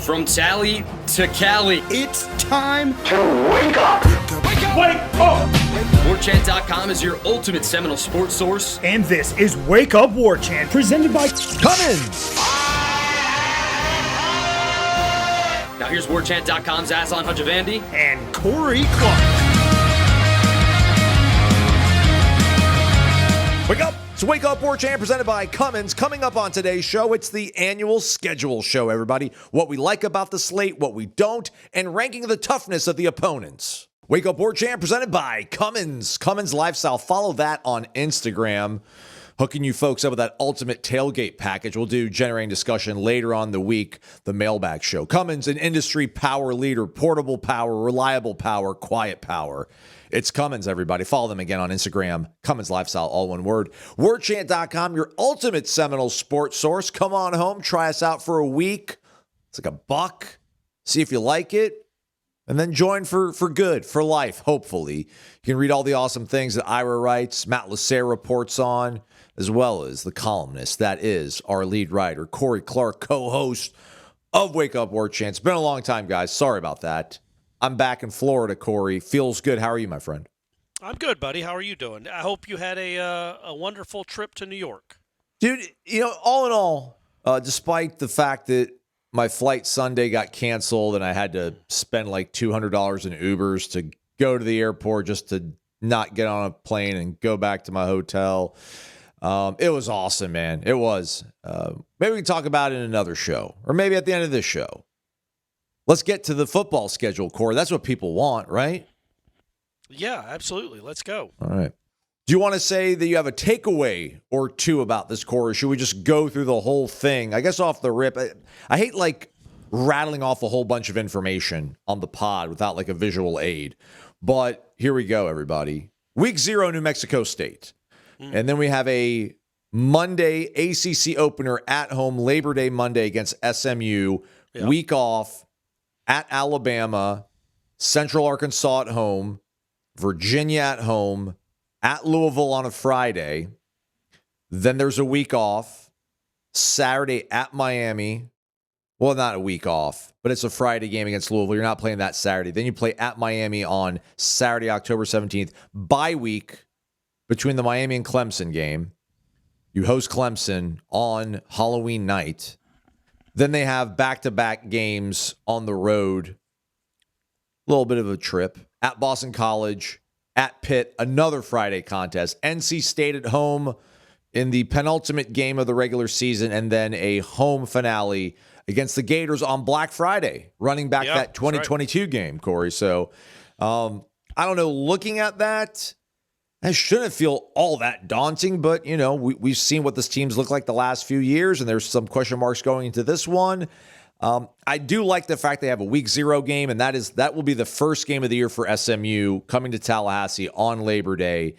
From Tally to Cali, It's time to wake up. Wake up! Wake up! Warchant.com is your ultimate Seminole sports source. And this is Wake Up Warchant, presented by Cummins. Now here's Warchant.com's Aslan Hajavandi and Corey Clark. Wake up! It's Wake Up Warchant presented by Cummins. Coming up on today's show, it's the annual schedule show, everybody. What we like about the slate, what we don't, and ranking the toughness of the opponents. Wake Up Warchant presented by Cummins. CumminsLifestyle. Follow that on Instagram. Hooking you folks up with that ultimate tailgate package. We'll do generating discussion later on the week, the mailbag show. Cummins, an industry power leader, portable power, reliable power, quiet power. It's Cummins, everybody. Follow them again on Instagram, CumminsLifestyle, all one word. Warchant.com, your ultimate Seminole sports source. Come on home, try us out for a week. It's like $1. See if you like it. And then join for good, for life, hopefully. You can read all the awesome things that Ira writes, Matt Lasser reports on, as well as the columnist that is our lead writer, Corey Clark, co-host of Wake Up Warchant. It's been a long time, guys. Sorry about that. I'm back in Florida, Corey. Feels good. How are you, my friend? I'm good, buddy. How are you doing? I hope you had a wonderful trip to New York. Dude, you know, all in all, despite the fact that my flight Sunday got canceled and I had to spend like $200 in Ubers to go to the airport just to not get on a plane and go back to my hotel, it was awesome, man. It was. Maybe we can talk about it in another show, or maybe at the end of this show. Let's get to the football schedule, Corey. That's what people want, right? Yeah, absolutely. Let's go. All right. Do you want to say that you have a takeaway or two about this, Corey? Or should we just go through the whole thing? I guess off the rip. I hate like rattling off a whole bunch of information on the pod without like a visual aid. But here we go, everybody. Week 0, New Mexico State. And then we have a Monday ACC opener at home, Labor Day Monday against SMU. Yep. Week off at Alabama, Central Arkansas at home, Virginia at home, at Louisville on a Friday. Then there's a week off, Saturday at Miami. Well, not a week off, but it's a Friday game against Louisville. You're not playing that Saturday. Then you play at Miami on Saturday, October 17th. Bye week between the Miami and Clemson game. You host Clemson on Halloween night. Then they have back-to-back games on the road. A little bit of a trip. At Boston College, at Pitt, another Friday contest. NC State at home in the penultimate game of the regular season, and then a home finale against the Gators on Black Friday, running back that 2022 game, Corey. So, I don't know, looking at that, it shouldn't feel all that daunting, but, you know, we've seen what this team's looked like the last few years, and there's some question marks going into this one. I do like the fact they have a week 0 game, and that will be the first game of the year for SMU coming to Tallahassee on Labor Day,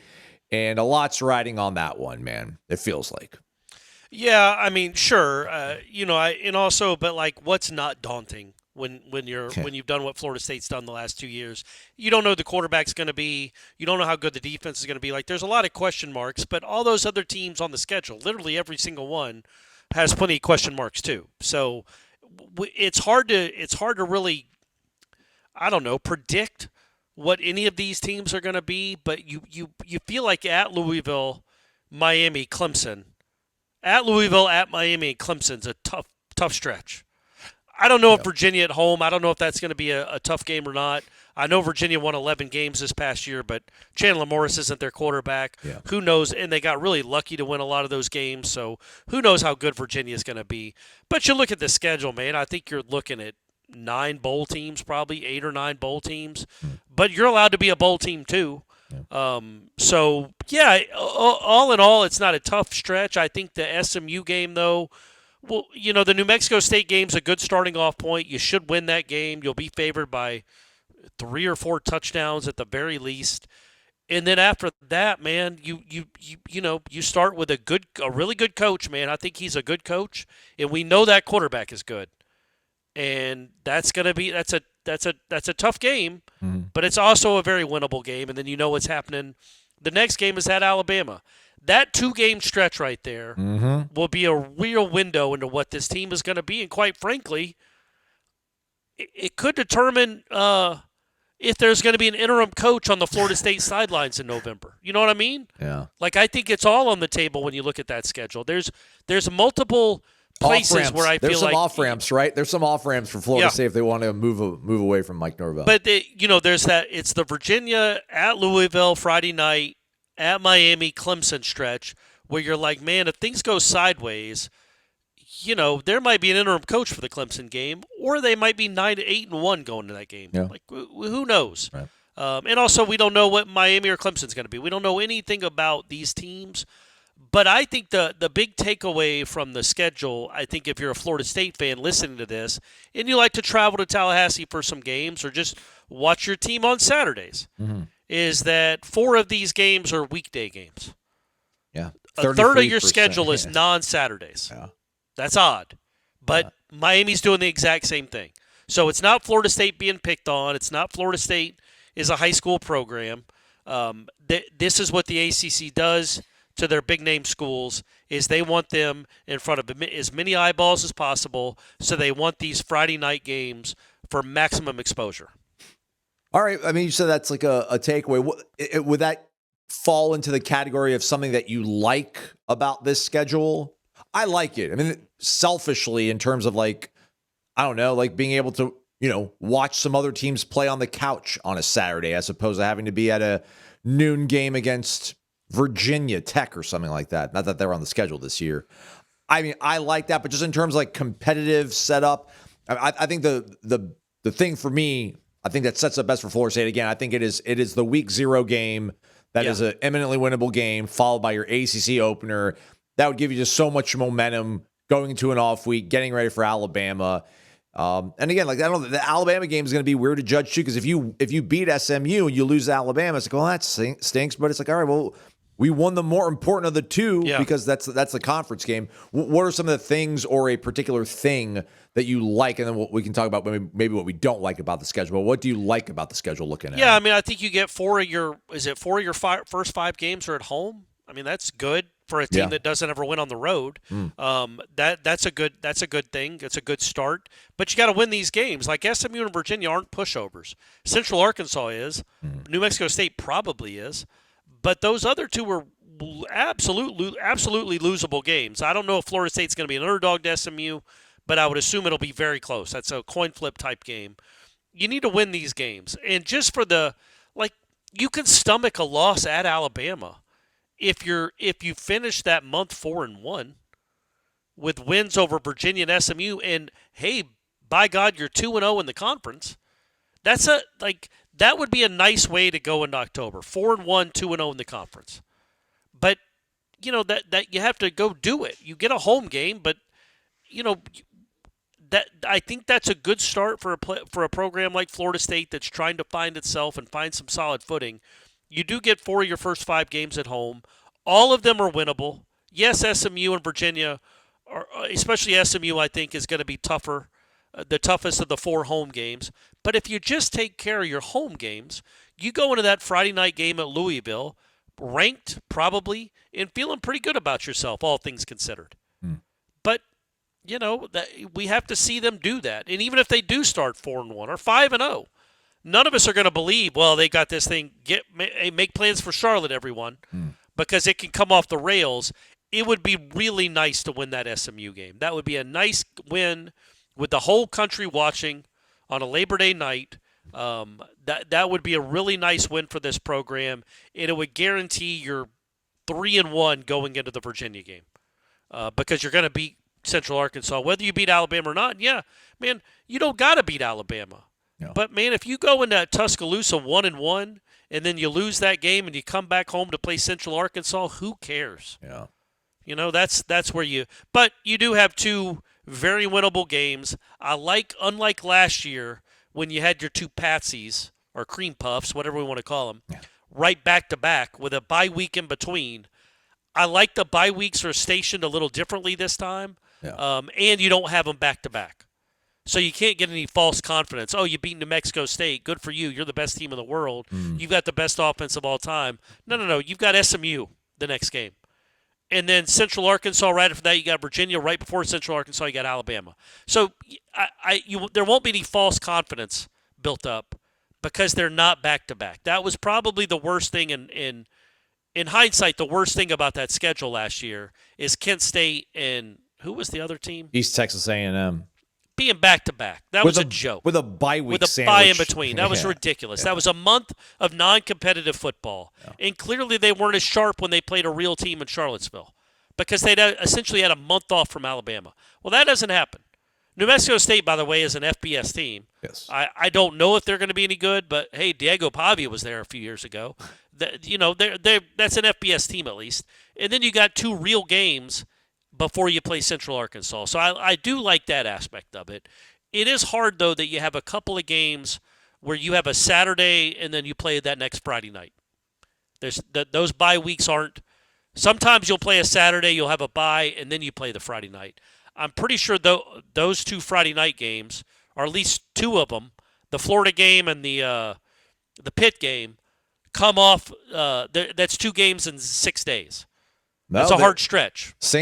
and a lot's riding on that one, man. It feels like. Yeah, I mean, sure, but like, what's not daunting when you've done what Florida State's done the last 2 years? You don't know the quarterback's going to be. You don't know how good the defense is going to be. Like, there's a lot of question marks, but all those other teams on the schedule, literally every single one, has plenty of question marks too. So it's hard to really, I don't know, predict what any of these teams are going to be. But you feel like at Louisville, Miami, Clemson, at Louisville, at Miami, and Clemson's a tough stretch. I don't know if Virginia at home, I don't know if that's going to be a tough game or not. I know Virginia won 11 games this past year, but Chandler Morris isn't their quarterback. Yeah. Who knows? And they got really lucky to win a lot of those games, so who knows how good Virginia is going to be. But you look at the schedule, man, I think you're looking at 9 bowl teams, probably 8 or 9 bowl teams. But you're allowed to be a bowl team too. Yeah. So, yeah, all in all, it's not a tough stretch. I think the SMU game, though, well, you know, the New Mexico State game's a good starting off point. You should win that game. You'll be favored by 3 or 4 touchdowns at the very least. And then after that, man, you start with a really good coach, man. I think he's a good coach, and we know that quarterback is good. And that's a tough game, but it's also a very winnable game. And then you know what's happening. The next game is at Alabama. That 2-game stretch right there will be a real window into what this team is going to be. And quite frankly, it could determine if there's going to be an interim coach on the Florida State sidelines in November. You know what I mean? Yeah. Like, I think it's all on the table when you look at that schedule. There's multiple places where I feel there's like some off ramps, right? There's some off ramps for Florida State if they want to move away from Mike Norvell. But there's that. It's the Virginia at Louisville Friday night, at Miami Clemson stretch where you're like, man, if things go sideways, there might be an interim coach for the Clemson game, or they might be 9-8-1 going to that game. Yeah. Like, who knows? Right. And also, we don't know what Miami or Clemson's going to be. We don't know anything about these teams. But I think the big takeaway from the schedule, I think if you're a Florida State fan listening to this, and you like to travel to Tallahassee for some games or just watch your team on Saturdays, is that 4 of these games are weekday games. Yeah. A third of your schedule is non-Saturdays. Yeah. That's odd. But Miami's doing the exact same thing. So it's not Florida State being picked on. It's not Florida State is a high school program. This is what the ACC does to their big-name schools, is they want them in front of as many eyeballs as possible, so they want these Friday night games for maximum exposure. All right. I mean, you said that's like a takeaway. Would that fall into the category of something that you like about this schedule? I like it. I mean, selfishly, in terms of like, I don't know, like being able to, watch some other teams play on the couch on a Saturday as opposed to having to be at a noon game against Virginia Tech or something like that. Not that they're on the schedule this year. I mean, I like that, but just in terms of like competitive setup, I think the thing for me, I think that sets up best for Florida State. Again, I think it is the week 0 game that is an eminently winnable game, followed by your ACC opener. That would give you just so much momentum going into an off week, getting ready for Alabama. And again, like, I don't know, the Alabama game is going to be weird to judge too, because if you beat SMU and you lose to Alabama, it's like, well, that stinks. But it's like, all right, well, we won the more important of the two because that's the conference game. What are some of the things or a particular thing that you like? And then we can talk about maybe what we don't like about the schedule. But what do you like about the schedule looking at? Yeah, I mean, I think you get 4 of your first 5 games are at home. I mean, that's good for a team that doesn't ever win on the road. That's a good thing. It's a good start. But you got to win these games. Like, SMU and Virginia aren't pushovers. Central Arkansas is. New Mexico State probably is. But those other two were absolutely losable games. I don't know if Florida State's going to be an underdog to SMU, but I would assume it'll be very close. That's a coin flip type game. You need to win these games. And just for you can stomach a loss at Alabama if you finish that month 4-1 with wins over Virginia and SMU, and hey, by God, you're 2-0 in the conference. That would be a nice way to go in October. 4-1, 2-0 in the conference. But that you have to go do it. You get a home game, but that I think that's a good start for a program like Florida State that's trying to find itself and find some solid footing. You do get 4 of your first 5 games at home. All of them are winnable. Yes, SMU and Virginia, especially SMU, I think, is going to be tougher, the toughest of the 4 home games. But if you just take care of your home games, you go into that Friday night game at Louisville, ranked probably, and feeling pretty good about yourself, all things considered. But, we have to see them do that. And even if they do start 4-1 or 5-0, none of us are going to believe, well, they got this thing. Make plans for Charlotte, everyone, because it can come off the rails. It would be really nice to win that SMU game. That would be a nice win with the whole country watching on a Labor Day night. That would be a really nice win for this program, and it would guarantee you're 3-1 going into the Virginia game because you're going to beat Central Arkansas. Whether you beat Alabama or not, man, you don't got to beat Alabama. No. But, man, if you go into Tuscaloosa 1-1 and then you lose that game and you come back home to play Central Arkansas, who cares? Yeah. That's where you – but you do have 2 very winnable games. Unlike last year when you had your 2 patsies or cream puffs, whatever we want to call them, right back-to-back with a bye week in between. I like the bye weeks are stationed a little differently this time, and you don't have them back-to-back. So you can't get any false confidence. Oh, you beat New Mexico State. Good for you. You're the best team in the world. You've got the best offense of all time. No. You've got SMU the next game. and then Central Arkansas. Right after that, you got Virginia. Right before Central Arkansas, you got Alabama. So there won't be any false confidence built up because they're not back-to-back. That was probably the worst thing in hindsight. The worst thing about that schedule last year is Kent State and who was the other team? East Texas A&M. Being back-to-back. That was a joke. With a bye week with a sandwich. bye in between. That was ridiculous. Yeah. That was a month of non-competitive football. Yeah. And clearly they weren't as sharp when they played a real team in Charlottesville because they'd essentially had a month off from Alabama. Well, that doesn't happen. New Mexico State, by the way, is an FBS team. Yes. I don't know if they're going to be any good, but, hey, Diego Pavia was there a few years ago. That's an FBS team at least. And then you got 2 real games before you play Central Arkansas. So I do like that aspect of it. It is hard, though, that you have a couple of games where you have a Saturday and then you play that next Friday night. Those bye weeks aren't – sometimes you'll play a Saturday, you'll have a bye, and then you play the Friday night. I'm pretty sure those 2 Friday night games, or at least 2 of them, the Florida game and the Pitt game, come off that's 2 games in 6 days. That's a hard stretch. So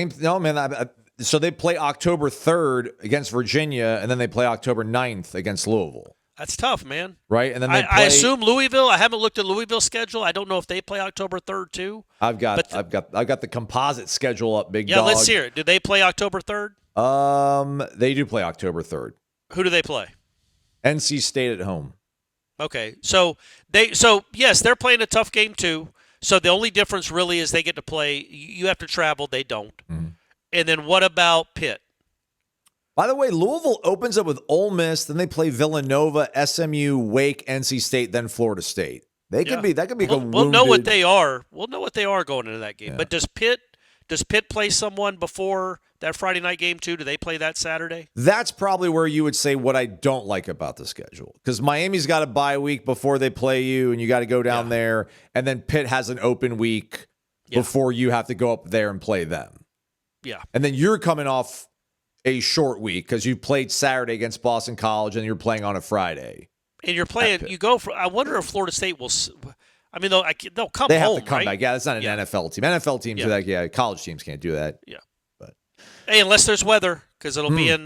they play October 3rd against Virginia, and then they play October 9th against Louisville. That's tough, man. Right? And then I assume Louisville. I haven't looked at Louisville's schedule. I don't know if they play October 3rd too. I've got the composite schedule up, big dog. Yeah, let's hear it. Do they play October 3rd? They do play October 3rd. Who do they play? NC State at home. Okay. So yes, they're playing a tough game too. So the only difference really is they get to play. You have to travel. They don't. Mm-hmm. And then what about Pitt? By the way, Louisville opens up with Ole Miss, then they play Villanova, SMU, Wake, NC State, then Florida State. That could be We'll know what they are. We'll know what they are going into that game. Yeah. But does Pitt play someone before that Friday night game too? Do they play that Saturday? That's probably where you would say what I don't like about the schedule. Because Miami's got a bye week before they play you, and you got to go down there. And then Pitt has an open week before you have to go up there and play them. Yeah. And then you're coming off a short week because you played Saturday against Boston College and you're playing on a Friday. And you're playing. I wonder if Florida State will. I mean, they'll come home. They have to come right? back. Yeah, that's not an NFL team. NFL teams are like, college teams can't do that. Yeah. But hey, unless there's weather, because it'll be in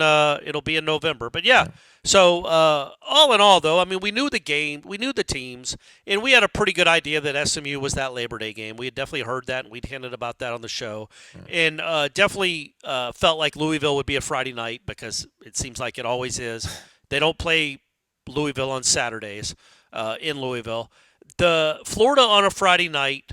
November. But yeah. So all in all, though, I mean, we knew the game, we knew the teams, and we had a pretty good idea that SMU was that Labor Day game. We had definitely heard that, and we'd hinted about that on the show, and definitely felt like Louisville would be a Friday night because it seems like it always is. They don't play Louisville on Saturdays in Louisville. The Florida on a Friday night,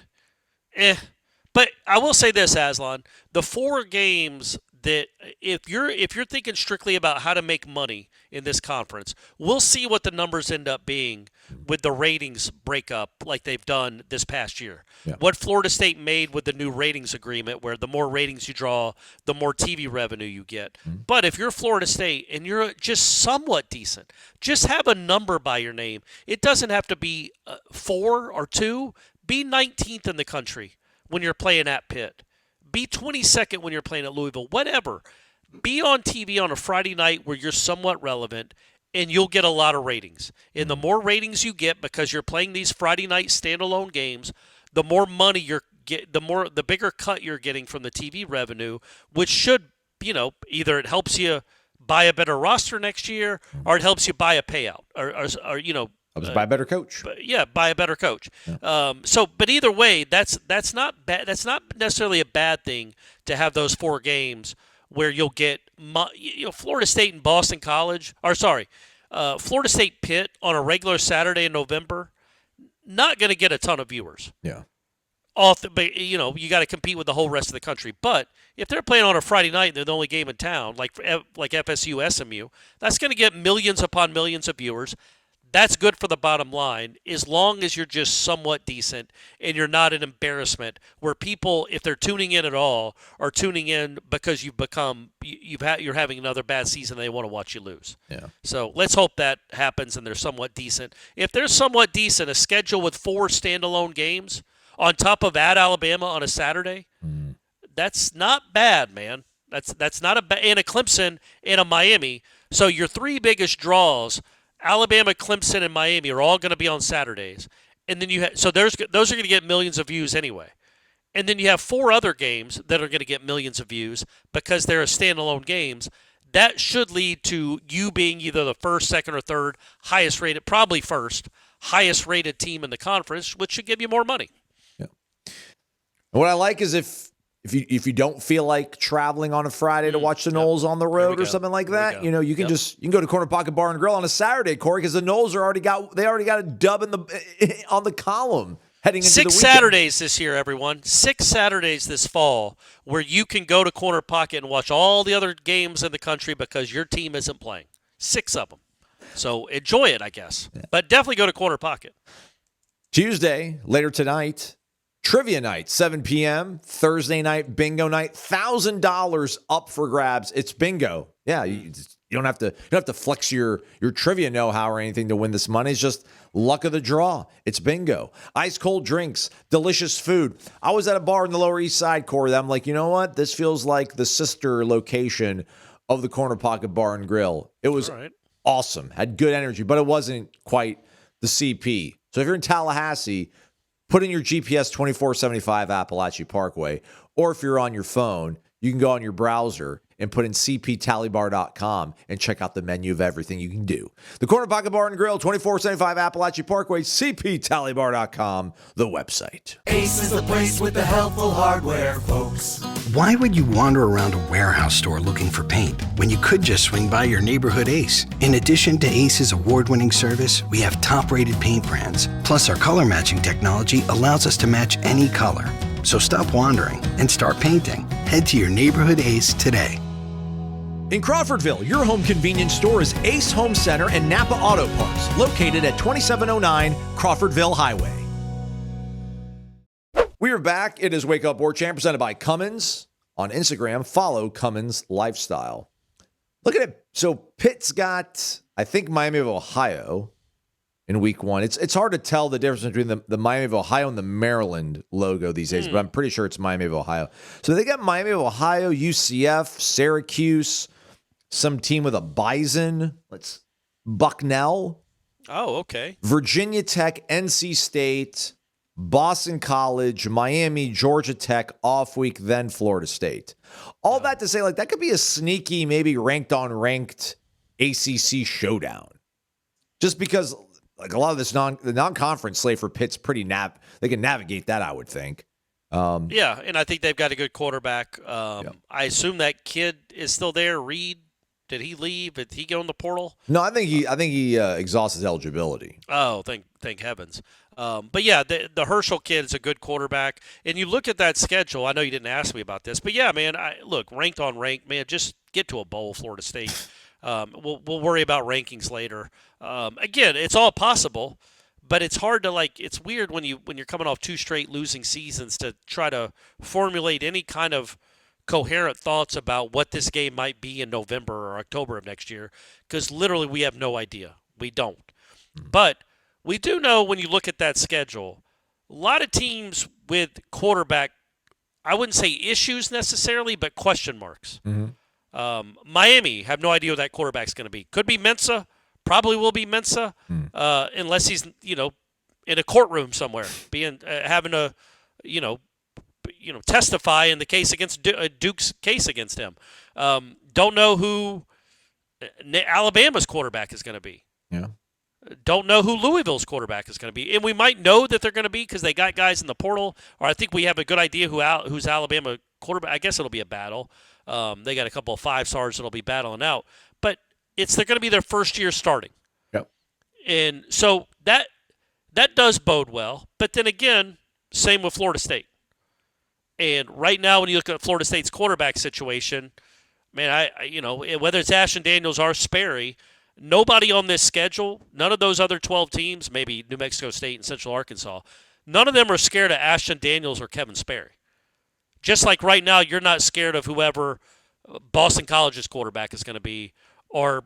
But I will say this, Aslan, the 4 games that if you're thinking strictly about how to make money in this conference, we'll see what the numbers end up being with the ratings breakup like they've done this past year. Yeah. What Florida State made with the new ratings agreement where the more ratings you draw, the more TV revenue you get. Mm-hmm. But if you're Florida State and you're just somewhat decent, just have a number by your name. It doesn't have to be 4 or 2. Be 19th in the country when you're playing at Pitt. Be 22nd when you're playing at Louisville. Whatever. Be on TV on a Friday night where you're somewhat relevant, and you'll get a lot of ratings. And the more ratings you get because you're playing these Friday night standalone games, the more money the bigger cut you're getting from the TV revenue, which should, either it helps you buy a better roster next year, or it helps you buy a payout, or helps buy a better coach. Buy a better coach. Yeah. But either way, that's not bad. That's not necessarily a bad thing to have those 4 games where you'll get Florida State and Boston College. Florida State Pitt on a regular Saturday in November. Not going to get a ton of viewers. Yeah. You got to compete with the whole rest of the country. But if they're playing on a Friday night and they're the only game in town, like FSU, SMU, that's going to get millions upon millions of viewers. That's good for the bottom line as long as you're just somewhat decent and you're not an embarrassment where people, if they're tuning in at all, are tuning in because you're having another bad season and they want to watch you lose. Yeah. So let's hope that happens and they're somewhat decent. If they're somewhat decent, a schedule with 4 standalone games on top of at Alabama on a Saturday, that's not bad, man. That's not a bad, and a Clemson and a Miami. So your 3 biggest draws, Alabama, Clemson, and Miami, are all going to be on Saturdays, and then those are going to get millions of views anyway. and then you have 4 other games that are going to get millions of views because they're standalone games. That should lead to you being either the first, second, or third highest rated, probably first, highest rated team in the conference, which should give you more money. Yeah. And what I like is if you don't feel like traveling on a Friday to watch the Noles on the road or something like that, you can go to Corner Pocket Bar and Grill on a Saturday, Corey, because the Noles already got a dub on the column heading into the weekend. 6 Saturdays this year, everyone. 6 Saturdays this fall where you can go to Corner Pocket and watch all the other games in the country because your team isn't playing. 6 of them. So enjoy it, I guess. Yeah. But definitely go to Corner Pocket. Tuesday, later tonight, Trivia night, 7 p.m. Thursday night, bingo night, $1,000 up for grabs. It's bingo. Yeah, you don't have to flex your trivia know-how or anything to win this money. It's just luck of the draw. It's bingo. Ice cold drinks, delicious food. I was at a bar in the Lower East Side, Corey. I'm like, you know what? This feels like the sister location of the Corner Pocket Bar and Grill. It was awesome. Had good energy, but it wasn't quite the CP. So if you're in Tallahassee, put in your GPS 2475 Appalachia Parkway, or if you're on your phone, you can go on your browser and put in cptallybar.com and check out the menu of everything you can do. The Corner Pocket Bar and Grill, 2475 Appalachia Parkway, cptallybar.com, the website. Ace is the place with the helpful hardware, folks. Why would you wander around a warehouse store looking for paint when you could just swing by your neighborhood Ace? In addition to Ace's award-winning service, we have top-rated paint brands. Plus, our color matching technology allows us to match any color. So stop wandering and start painting. Head to your neighborhood Ace today. In Crawfordville, your home convenience store is Ace Home Center and Napa Auto Parts, located at 2709 Crawfordville Highway. We are back. It is Wake Up Warchant, presented by Cummins. On Instagram, follow CumminsLifestyle. Look at it. So Pitt's got, I think, Miami of Ohio in week 1. It's hard to tell the difference between the Miami of Ohio and the Maryland logo these days, but I'm pretty sure it's Miami of Ohio. So they got Miami of Ohio, UCF, Syracuse, some team with a bison. Bucknell. Oh, okay. Virginia Tech, NC State, Boston College, Miami, Georgia Tech, off week, then Florida State. All that to say, that could be a sneaky, maybe ranked on ranked ACC showdown. Just because, a lot of this the non-conference slate for Pitt's pretty they can navigate that, I would think. Yeah, and I think they've got a good quarterback. I assume that kid is still there. Reed, did he leave? Did he go in the portal? No, I think he exhausts his eligibility. Oh, thank heavens. But yeah, the Herschel kid is a good quarterback. And you look at that schedule. I know you didn't ask me about this, but yeah, man. Look, ranked on ranked, man. Just get to a bowl, Florida State. We'll worry about rankings later. Again, it's all possible, but it's hard to It's weird when you're coming off 2 straight losing seasons to try to formulate any kind of coherent thoughts about what this game might be in November or October of next year, because literally we have no idea. We don't. But we do know when you look at that schedule, a lot of teams with quarterback, I wouldn't say issues necessarily, but question marks. Mm-hmm. Miami, have no idea what that quarterback's going to be. Could be Mensa, probably will be Mensa, unless he's, in a courtroom somewhere, having to, testify in the case against Duke's case against him. Don't know who Alabama's quarterback is going to be. Yeah. Don't know who Louisville's quarterback is going to be. And we might know that they're going to be because they got guys in the portal, or I think we have a good idea who's Alabama quarterback. I guess it'll be a battle. They got a couple of 5-stars that'll be battling out. But they're going to be their first year starting. Yep. And so that does bode well. But then again, same with Florida State. And right now, when you look at Florida State's quarterback situation, man, whether it's Ashton Daniels or Sperry, nobody on this schedule, none of those other 12 teams, maybe New Mexico State and Central Arkansas, none of them are scared of Ashton Daniels or Kevin Sperry. Just like right now, you're not scared of whoever Boston College's quarterback is going to be, or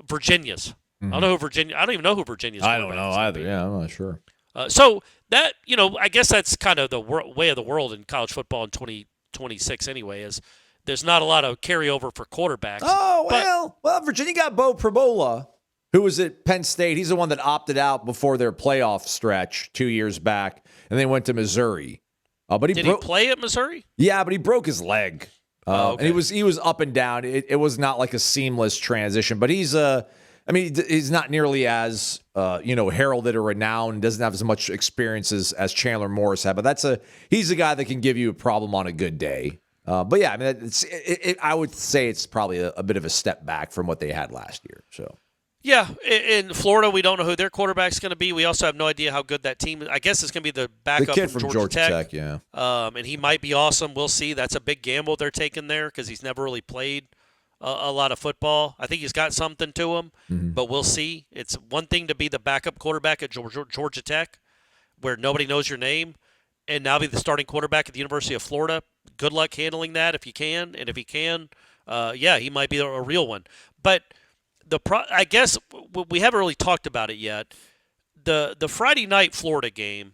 Virginia's. Mm-hmm. I don't even know who Virginia's. I don't know either. Yeah, I'm not sure. So that I guess that's kind of the way of the world in college football in 2026 anyway. Is there's not a lot of carryover for quarterbacks. Oh well, Virginia got Bo Prabula, who was at Penn State. He's the one that opted out before their playoff stretch 2 years back, and they went to Missouri. But Did he play at Missouri? Yeah, but he broke his leg. Okay. And he was up and down. It was not like a seamless transition, but he's he's not nearly as heralded or renowned. Doesn't have as much experience as Chandler Morris had. But he's a guy that can give you a problem on a good day. But yeah, I mean, I would say it's probably a bit of a step back from what they had last year. So. Yeah, in Florida, we don't know who their quarterback's going to be. We also have no idea how good that team is. I guess it's going to be the backup the kid from Georgia Tech. Yeah. And he might be awesome. We'll see. That's a big gamble they're taking there because he's never really played a lot of football. I think he's got something to him, but we'll see. It's one thing to be the backup quarterback at Georgia Tech where nobody knows your name, and now be the starting quarterback at the University of Florida. Good luck handling that if you can. And if he can, he might be a real one. But I guess we haven't really talked about it yet. The Friday night Florida game,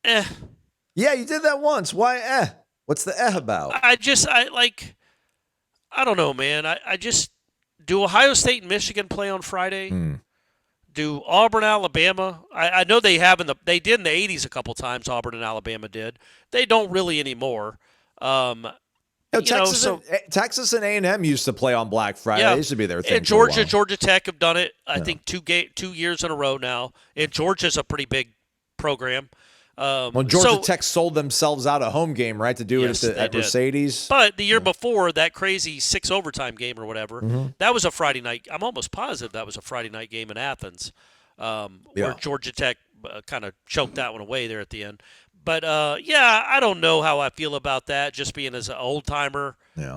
Yeah, you did that once. Why What's the about? I don't know, man. I just do Ohio State and Michigan play on Friday? Do Auburn, Alabama? I know they have they did in the 80s a couple times. Auburn and Alabama did. They don't really anymore. Texas and A&M used to play on Black Friday. Yeah. They used to be their thing. And Georgia Tech have done it. I think 2 years in a row now. And Georgia's a pretty big program. Georgia Tech sold themselves out a home game, right, to do it at Mercedes. But the year before, that crazy 6 overtime game or whatever, that was a Friday night. I'm almost positive that was a Friday night game in Athens, where Georgia Tech kind of choked that one away there at the end. But, I don't know how I feel about that, just being as an old-timer,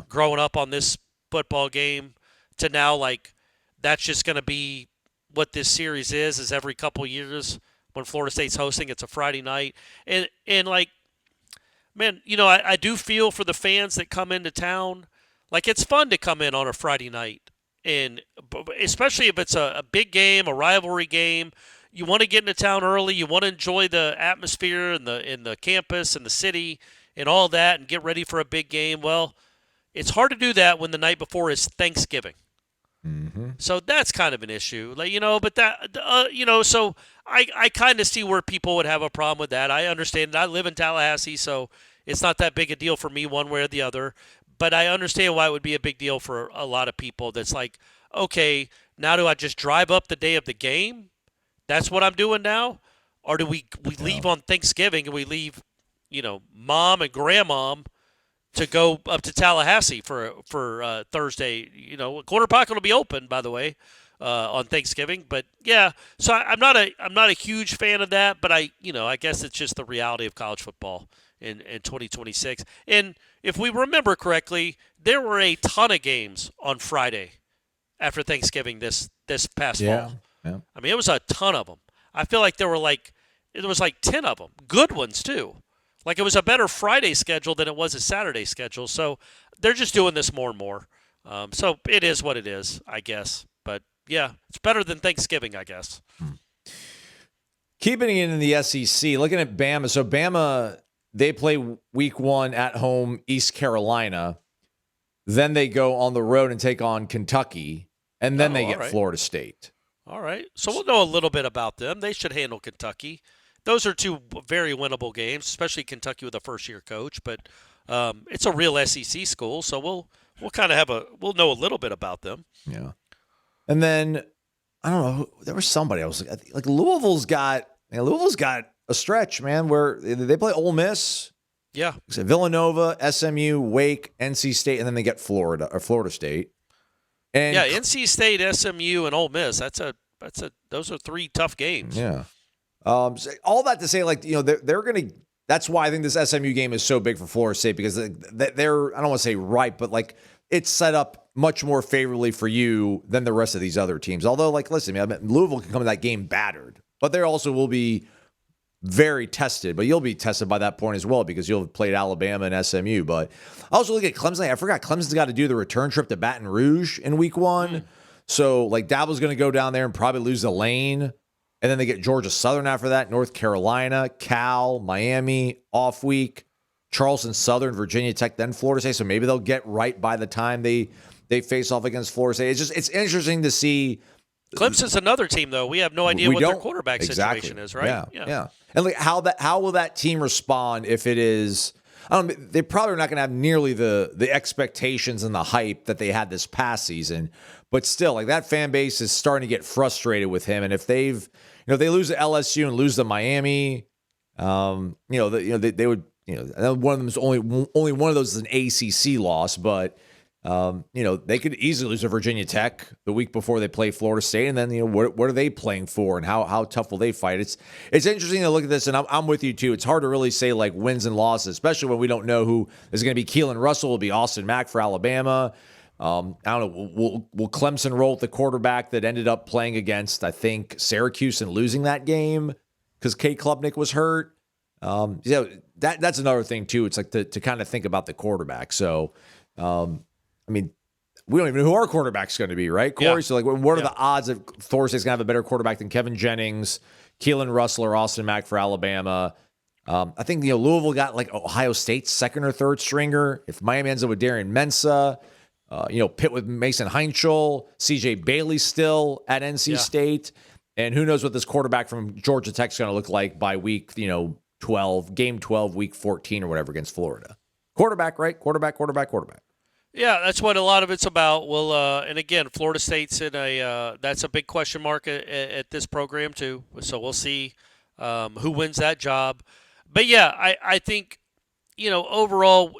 growing up on this football game, to now, like, that's just going to be what this series is every couple years when Florida State's hosting. It's a Friday night. And like, man, I do feel for the fans that come into town. Like, it's fun to come in on a Friday night, and especially if it's a big game, a rivalry game. You want to get into town early. You want to enjoy the atmosphere and the campus and the city and all that and get ready for a big game. Well, it's hard to do that when the night before is Thanksgiving. So that's kind of an issue. Like, but that, so I kind of see where people would have a problem with that. I understand it. I live in Tallahassee, so it's not that big a deal for me one way or the other. But I understand why it would be a big deal for a lot of people. That's like, okay, now do I just drive up the day of the game? That's what I'm doing now? Or do we leave on Thanksgiving and we leave, mom and grandmom to go up to Tallahassee for Thursday? Corner Pocket will be open, by the way, on Thanksgiving. But yeah, so I'm not a huge fan of that. But I guess it's just the reality of college football in 2026. And if we remember correctly, there were a ton of games on Friday after Thanksgiving this past fall. Yeah. I mean, it was a ton of them. I feel like there was 10 of them. Good ones, too. Like, it was a better Friday schedule than it was a Saturday schedule. So they're just doing this more and more. So it is what it is, I guess. But, yeah, it's better than Thanksgiving, I guess. Keeping it in the SEC, looking at Bama. So Bama, they play week 1 at home, East Carolina. Then they go on the road and take on Kentucky. And then they get Florida State. All right. So we'll know a little bit about them. They should handle Kentucky. Those are 2 very winnable games, especially Kentucky with a first-year coach. But it's a real SEC school, so we'll kind of we'll know a little bit about them. Yeah. And then I don't know. There was somebody I was like Louisville's got a stretch, man, where they play Ole Miss. Yeah. Villanova, SMU, Wake, NC State, and then they get Florida State. And NC State, SMU, and Ole Miss. Those are 3 tough games. Yeah. All that to say, they're going to. That's why I think this SMU game is so big for Florida State, because they're, I don't want to say right, but it's set up much more favorably for you than the rest of these other teams. Although, listen, Louisville can come to that game battered, but they also will be very tested. But you'll be tested by that point as well, because you'll have played Alabama and SMU. But I also look at Clemson. I forgot Clemson's got to do the return trip to Baton Rouge in week 1. So Dabble's going to go down there and probably lose the lane. And then they get Georgia Southern after that, North Carolina, Cal, Miami, off week, Charleston Southern, Virginia Tech, then Florida State. So maybe they'll get right by the time they face off against Florida State. It's interesting to see Clemson's another team, though. We have no idea what their quarterback situation is, right? Yeah. And like how will that team respond if it is? I don't know, they're probably not going to have nearly the expectations and the hype that they had this past season, but still, like that fan base is starting to get frustrated with him. And if they lose to LSU and lose to Miami, they would, one of them is only one of those is an ACC loss, but they could easily lose to Virginia Tech the week before they play Florida State, and then what are they playing for, and how tough will they fight? It's interesting to look at this, and I'm with you too. It's hard to really say like wins and losses, especially when we don't know who is going to be. Keelan Russell will be Austin Mack for Alabama. I don't know. Will Clemson roll with the quarterback that ended up playing against, I think, Syracuse and losing that game because Kate Klubnik was hurt? That's another thing too. It's like to kind of think about the quarterback. So. I mean, we don't even know who our quarterback's going to be, right, Corey? Yeah. So, like, what are the odds that Florida State's going to have a better quarterback than Kevin Jennings, Keelan Russell, or Austin Mack for Alabama? I think Louisville got like Ohio State's second or third stringer. If Miami ends up with Darian Mensah, Pitt with Mason Heinchel, C.J. Bailey still at NC State, and who knows what this quarterback from Georgia Tech's going to look like by week 12, game 12, week 14 or whatever against Florida. Quarterback, right? Quarterback. Yeah, that's what a lot of it's about. Well, and again, Florida State's in that's a big question mark at this program too. So we'll see who wins that job. But yeah, I think overall,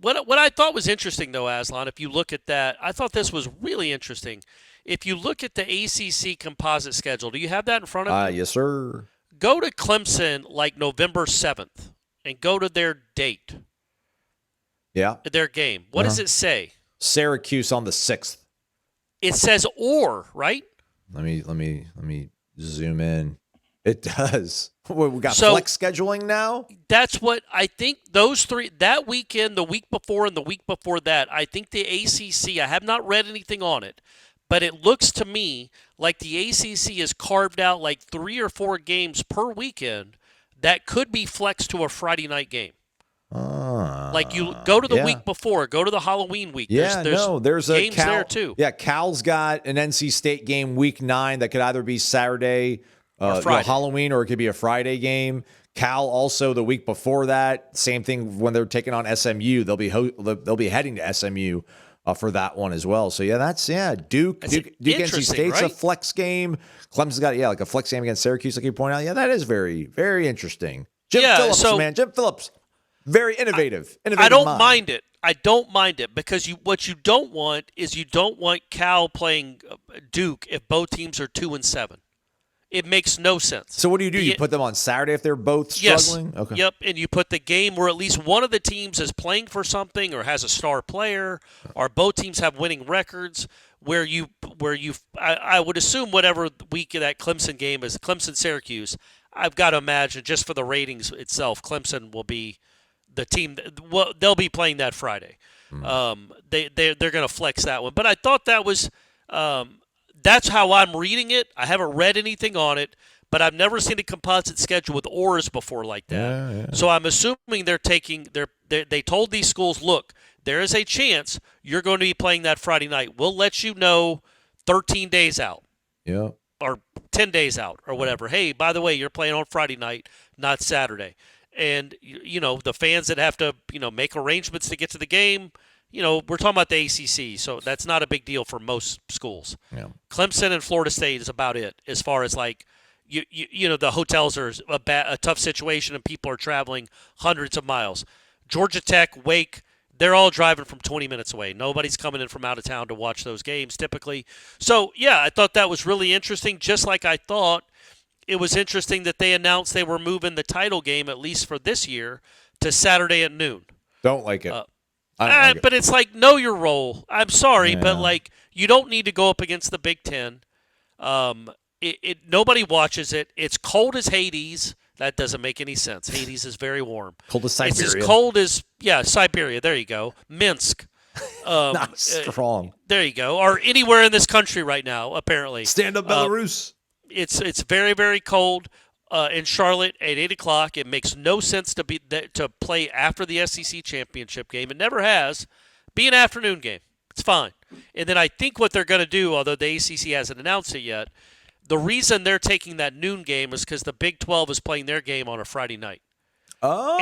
what I thought was interesting though, Aslan, if you look at that, I thought this was really interesting. If you look at the ACC composite schedule, do you have that in front of you? Yes, sir. Go to Clemson like November 7th and go to their date. Yeah. Their game. What does it say? Syracuse on the 6th. It says right? Let me zoom in. It does. We got flex scheduling now? That's what I think those three, that weekend, the week before, and the week before that, I think the ACC, I have not read anything on it, but it looks to me like the ACC has carved out like 3 or 4 games per weekend that could be flexed to a Friday night game. Like you go to the week before, go to the Halloween week. There's games there too. Yeah, Cal's got an NC State game week 9 that could either be Saturday, or Friday. Halloween, or it could be a Friday game. Cal also the week before that, same thing when they're taking on SMU. They'll be heading to SMU for that one as well. So Duke NC State's a flex game. Clemson's got like a flex game against Syracuse, like you point out. Yeah, that is very, very interesting. Jim Phillips. Very innovative. I don't mind it. I don't mind it because what you don't want is you don't want Cal playing Duke if both teams are 2-7. It makes no sense. So what do? You put them on Saturday if they're both struggling? Yes. Okay. Yep. And you put the game where at least one of the teams is playing for something or has a star player, or both teams have winning records. I would assume whatever week of that Clemson game is Clemson-Syracuse. I've got to imagine just for the ratings itself, Clemson will be the team. They'll be playing that Friday. They're going to flex that one. But I thought that was that's how I'm reading it. I haven't read anything on it, but I've never seen a composite schedule with ORs before like that. Yeah. So I'm assuming they told these schools, look, there is a chance you're going to be playing that Friday night. We'll let you know 13 days out. Yeah. Or 10 days out or whatever. Hey, by the way, you're playing on Friday night, not Saturday. And, the fans that have to, make arrangements to get to the game, we're talking about the ACC, so that's not a big deal for most schools. Yeah. Clemson and Florida State is about it as far as like, the hotels are a tough situation and people are traveling hundreds of miles. Georgia Tech, Wake, they're all driving from 20 minutes away. Nobody's coming in from out of town to watch those games typically. So, yeah, I thought that was really interesting, just like I thought it was interesting that they announced they were moving the title game, at least for this year, to Saturday at noon. Don't like it. But it's like, know your role. I'm sorry, but like you don't need to go up against the Big Ten. Nobody watches it. It's cold as Hades. That doesn't make any sense. Hades is very warm. Cold as Siberia. It's as cold as Siberia. There you go. Minsk. Not strong. There you go. Or anywhere in this country right now, apparently. Stand up, Belarus. It's very, very cold in Charlotte at 8 o'clock. It makes no sense to play after the SEC championship game. It never has. Be an afternoon game. It's fine. And then I think what they're going to do, although the ACC hasn't announced it yet, the reason they're taking that noon game is because the Big 12 is playing their game on a Friday night. Oh.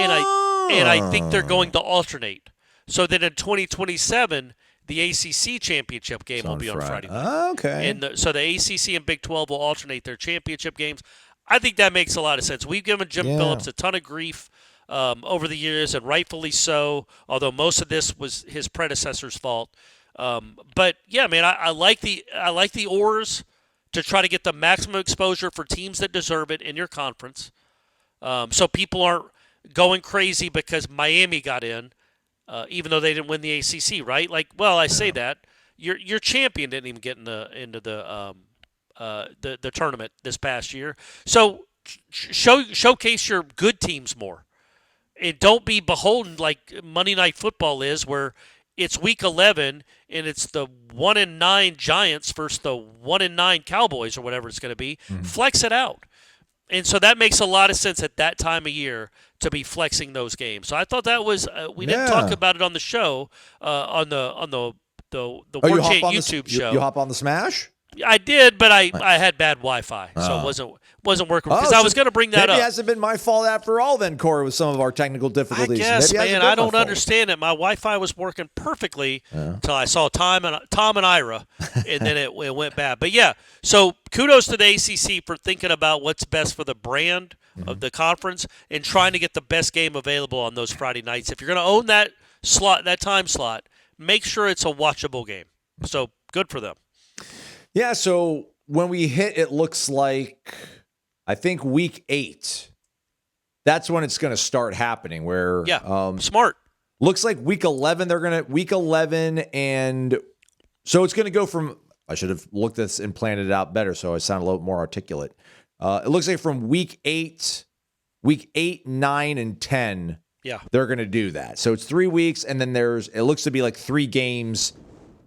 And I think they're going to alternate. So that in 2027, the ACC championship game will be on Friday night. Okay. And so the ACC and Big 12 will alternate their championship games. I think that makes a lot of sense. We've given Jim Phillips a ton of grief over the years, and rightfully so, although most of this was his predecessor's fault. But, yeah, man, I like the oars to try to get the maximum exposure for teams that deserve it in your conference. So people aren't going crazy because Miami got in, even though they didn't win the ACC, right? Like, well, I say that. Your champion didn't even get into the tournament this past year. So showcase your good teams more. And don't be beholden like Monday Night Football is, where it's week 11 and it's the 1-9 Giants versus the 1-9 Cowboys or whatever it's going to be. Mm-hmm. Flex it out. And so that makes a lot of sense at that time of year to be flexing those games. So I thought that was we didn't talk about it on the show on the Warchant YouTube show. You hop on the Smash? I did, but I had bad Wi-Fi, so it wasn't working. Because I was going to bring that up. Maybe it hasn't been my fault after all then, Corey, with some of our technical difficulties. I guess, man, I don't understand it. My Wi-Fi was working perfectly until I saw Tom and Ira, and then it went bad. But, yeah, so kudos to the ACC for thinking about what's best for the brand of the conference and trying to get the best game available on those Friday nights. If you're going to own that time slot, make sure it's a watchable game. So good for them. Yeah, so when we hit, it looks like, I think week 8, that's when it's going to start happening. Where smart. Looks like week 11, week 11, and so it's going to go from, I should have looked at this and planned it out better so I sound a little more articulate. It looks like from week 8, 9, and 10, they're going to do that. So it's 3 weeks, and then it looks to be like 3 games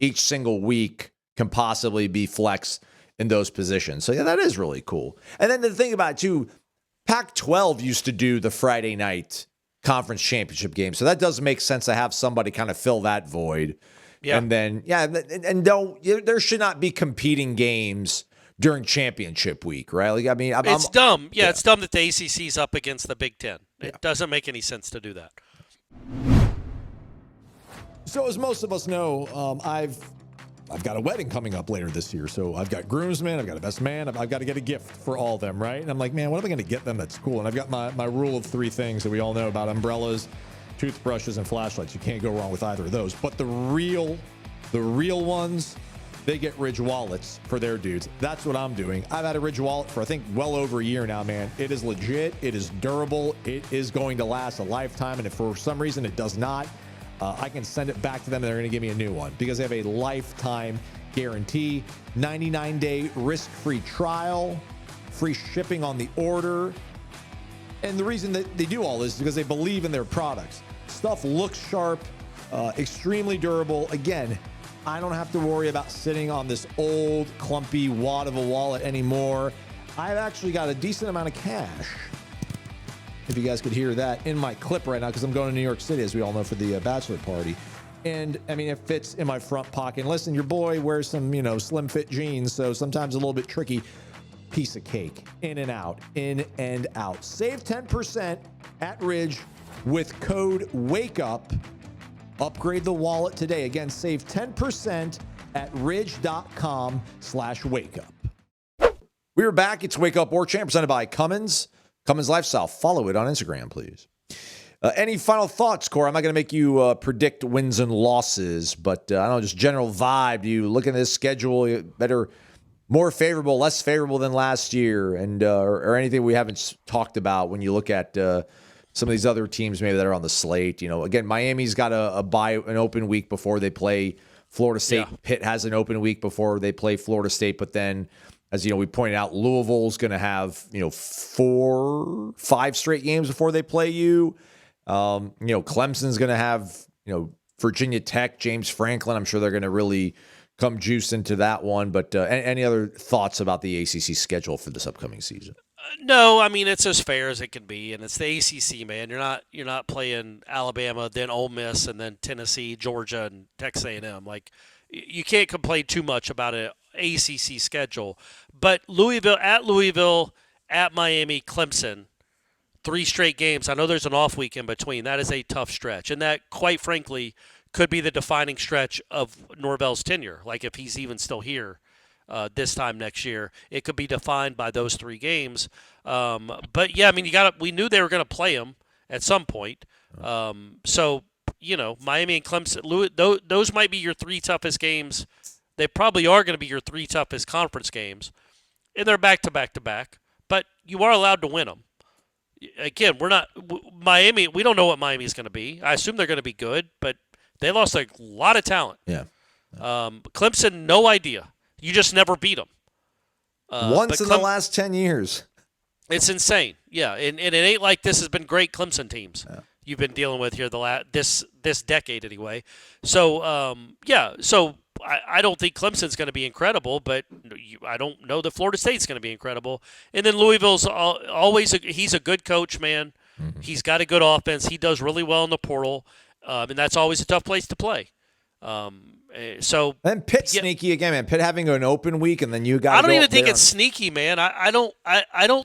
each single week can possibly be flex in those positions. So, yeah, that is really cool. And then the thing about it, too, Pac-12 used to do the Friday night conference championship game. So that does make sense to have somebody kind of fill that void. Yeah. And then, there should not be competing games during championship week, right? Like, I mean, it's dumb. Yeah, it's dumb that the ACC's up against the Big Ten. It doesn't make any sense to do that. So as most of us know, I've got a wedding coming up later this year. So I've got groomsmen, I've got a best man, I've got to get a gift for all of them, right? And I'm like, man, what am I going to get them that's cool? And I've got my rule of 3 things that we all know about: umbrellas, toothbrushes, and flashlights. You can't go wrong with either of those. But the real ones, they get Ridge wallets for their dudes. That's what I'm doing. I've had a Ridge wallet for, I think, well over a year now, man. It is legit. It is durable. It is going to last a lifetime. And if for some reason it does not, I can send it back to them and they're going to give me a new one because they have a lifetime guarantee, 99-day risk-free trial, free shipping on the order. And the reason that they do all this is because they believe in their products. Stuff looks sharp, extremely durable. Again, I don't have to worry about sitting on this old, clumpy wad of a wallet anymore. I've actually got a decent amount of cash, if you guys could hear that, in my clip right now, because I'm going to New York City, as we all know, for the bachelor party. And, I mean, it fits in my front pocket. And listen, your boy wears some, slim fit jeans, so sometimes a little bit tricky. Piece of cake. In and out. Save 10% at Ridge with code WAKEUP. Upgrade the wallet today. Again, save 10% at ridge.com/wakeup. We are back. It's Wake Up Warchant presented by CumminsLifestyle. Follow it on Instagram, please. Any final thoughts, Corey? I'm not going to make you predict wins and losses, but I don't know, just general vibe. Do you look at this schedule better, more favorable, less favorable than last year, and or anything we haven't talked about when you look at some of these other teams maybe that are on the slate? Again, Miami's got an open week before they play Florida State. Yeah. Pitt has an open week before they play Florida State, but then, as we pointed out, Louisville's going to have 4, 5 straight games before they play you. Clemson's going to have Virginia Tech, James Franklin. I'm sure they're going to really come juice into that one. But any other thoughts about the ACC schedule for this upcoming season? No, I mean, it's as fair as it can be, and it's the ACC, man. You're not playing Alabama, then Ole Miss, and then Tennessee, Georgia, and Texas A&M. Like, you can't complain too much about an ACC schedule. But Louisville, at Miami, Clemson, 3 straight games. I know there's an off week in between. That is a tough stretch. And that, quite frankly, could be the defining stretch of Norvell's tenure. Like if he's even still here this time next year, it could be defined by those 3 games. But yeah, I mean, we knew they were going to play him at some point. So, Miami and Clemson, those might be your 3 toughest games. They probably are going to be your 3 toughest conference games. And they're back-to-back-to-back. But you are allowed to win them. Again, Miami, we don't know what Miami is going to be. I assume they're going to be good, but they lost a lot of talent. Yeah. Clemson, no idea. You just never beat them. Once in the last 10 years. It's insane. Yeah, and it ain't like this has been great Clemson teams you've been dealing with here this decade anyway. So, so I don't think Clemson's going to be incredible, but I don't know that Florida State's going to be incredible. And then Louisville's always he's a good coach, man. Mm-hmm. He's got a good offense. He does really well in the portal, and that's always a tough place to play. And Pitt's sneaky again, man. Pitt having an open week, and then you got. I don't even think it's sneaky, man. I don't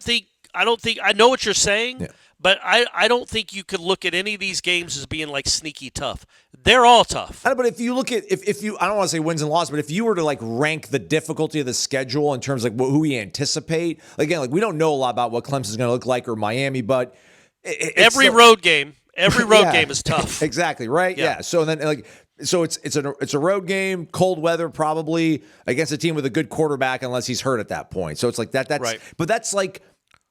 think I know what you're saying. Yeah. But I don't think you could look at any of these games as being like sneaky tough. They're all tough. But if you look at if you I don't want to say wins and losses, but if you were to like rank the difficulty of the schedule in terms of like who we anticipate, again, like we don't know a lot about what Clemson's going to look like or Miami, but every road game is tough. Exactly, right? Yeah. So then it's a road game, cold weather probably against a team with a good quarterback unless he's hurt at that point. So it's like that's right. But that's like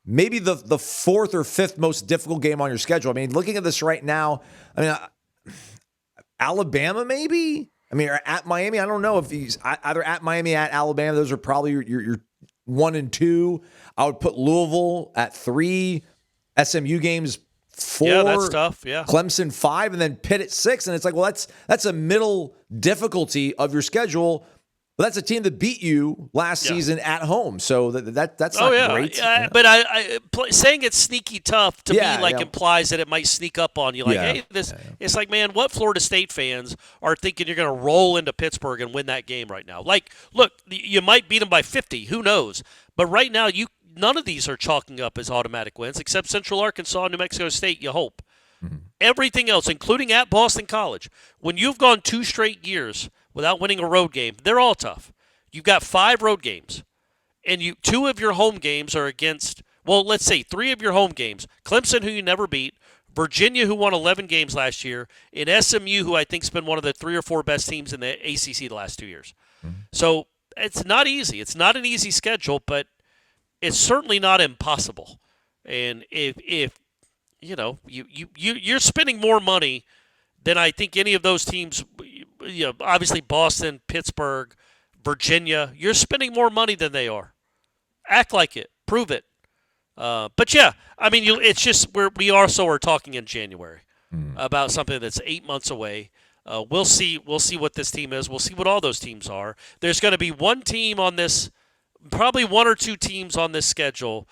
maybe the 4th or 5th most difficult game on your schedule. I mean, looking at this right now, I mean, Alabama maybe? I mean, or at Miami? I don't know if he's either at Miami, at Alabama. Those are probably your 1 and 2. I would put Louisville at 3, SMU games 4. Yeah, that's tough. Yeah. Clemson 5, and then Pitt at 6. And it's like, well, that's a middle difficulty of your schedule. But that's a team that beat you last season at home, so that's not great. But saying it's sneaky tough to me implies that it might sneak up on you. Like, hey, it's like, man, what Florida State fans are thinking you're going to roll into Pittsburgh and win that game right now? Like, look, you might beat them by 50. Who knows? But right now, none of these are chalking up as automatic wins, except Central Arkansas, New Mexico State. You hope. Mm-hmm. Everything else, including at Boston College, when you've gone 2 straight years without winning a road game, they're all tough. You've got 5 road games, and 2 of your home games are against, well, let's say 3 of your home games. Clemson, who you never beat, Virginia, who won 11 games last year, and SMU, who I think has been one of the 3 or 4 best teams in the ACC the last 2 years. Mm-hmm. So it's not easy. It's not an easy schedule, but it's certainly not impossible. And if you're spending more money than I think any of those teams, obviously Boston, Pittsburgh, Virginia, you're spending more money than they are. Act like it. Prove it. But yeah, I mean, it's just we also are talking in January about something that's 8 months away. We'll see what this team is. We'll see what all those teams are. There's going to be one team on this, probably 1 or 2 teams on this schedule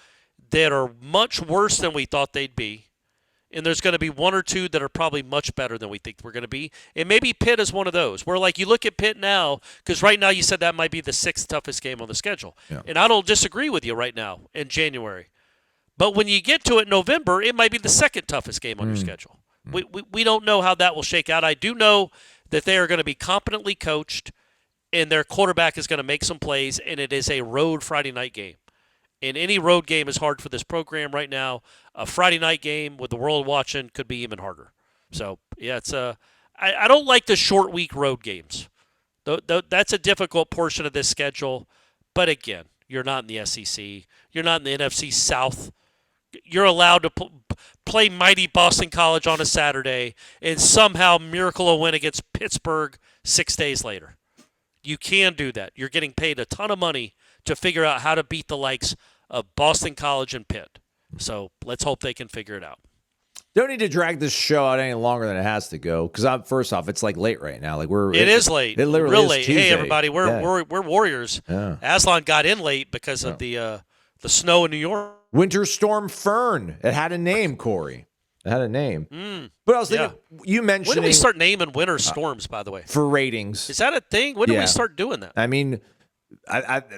that are much worse than we thought they'd be. And there's going to be 1 or 2 that are probably much better than we think we're going to be. And maybe Pitt is one of those, where like you look at Pitt now, because right now you said that might be the 6th toughest game on the schedule. Yeah. And I don't disagree with you right now in January. But when you get to it in November, it might be the 2nd toughest game on your schedule. We don't know how that will shake out. I do know that they are going to be competently coached, and their quarterback is going to make some plays, and it is a road Friday night game. And any road game is hard for this program right now. A Friday night game with the world watching could be even harder. So, yeah, I don't like the short week road games. That's a difficult portion of this schedule. But, again, you're not in the SEC. You're not in the NFC South. You're allowed to play mighty Boston College on a Saturday and somehow miracle a win against Pittsburgh 6 days later. You can do that. You're getting paid a ton of money to figure out how to beat the likes of Boston College and Pitt. So let's hope they can figure it out. Don't need to drag this show out any longer than it has to go. Because first off, it's like late right now. Like it is late. It literally real is late. Tuesday. Hey everybody, we're Warriors. Yeah. Aslan got in late because of the snow in New York. Winter Storm Fern. It had a name, Corey. It had a name. But I was thinking, you mentioned. When do we start naming winter storms, by the way? For ratings. Is that a thing? When do we start doing that? I mean,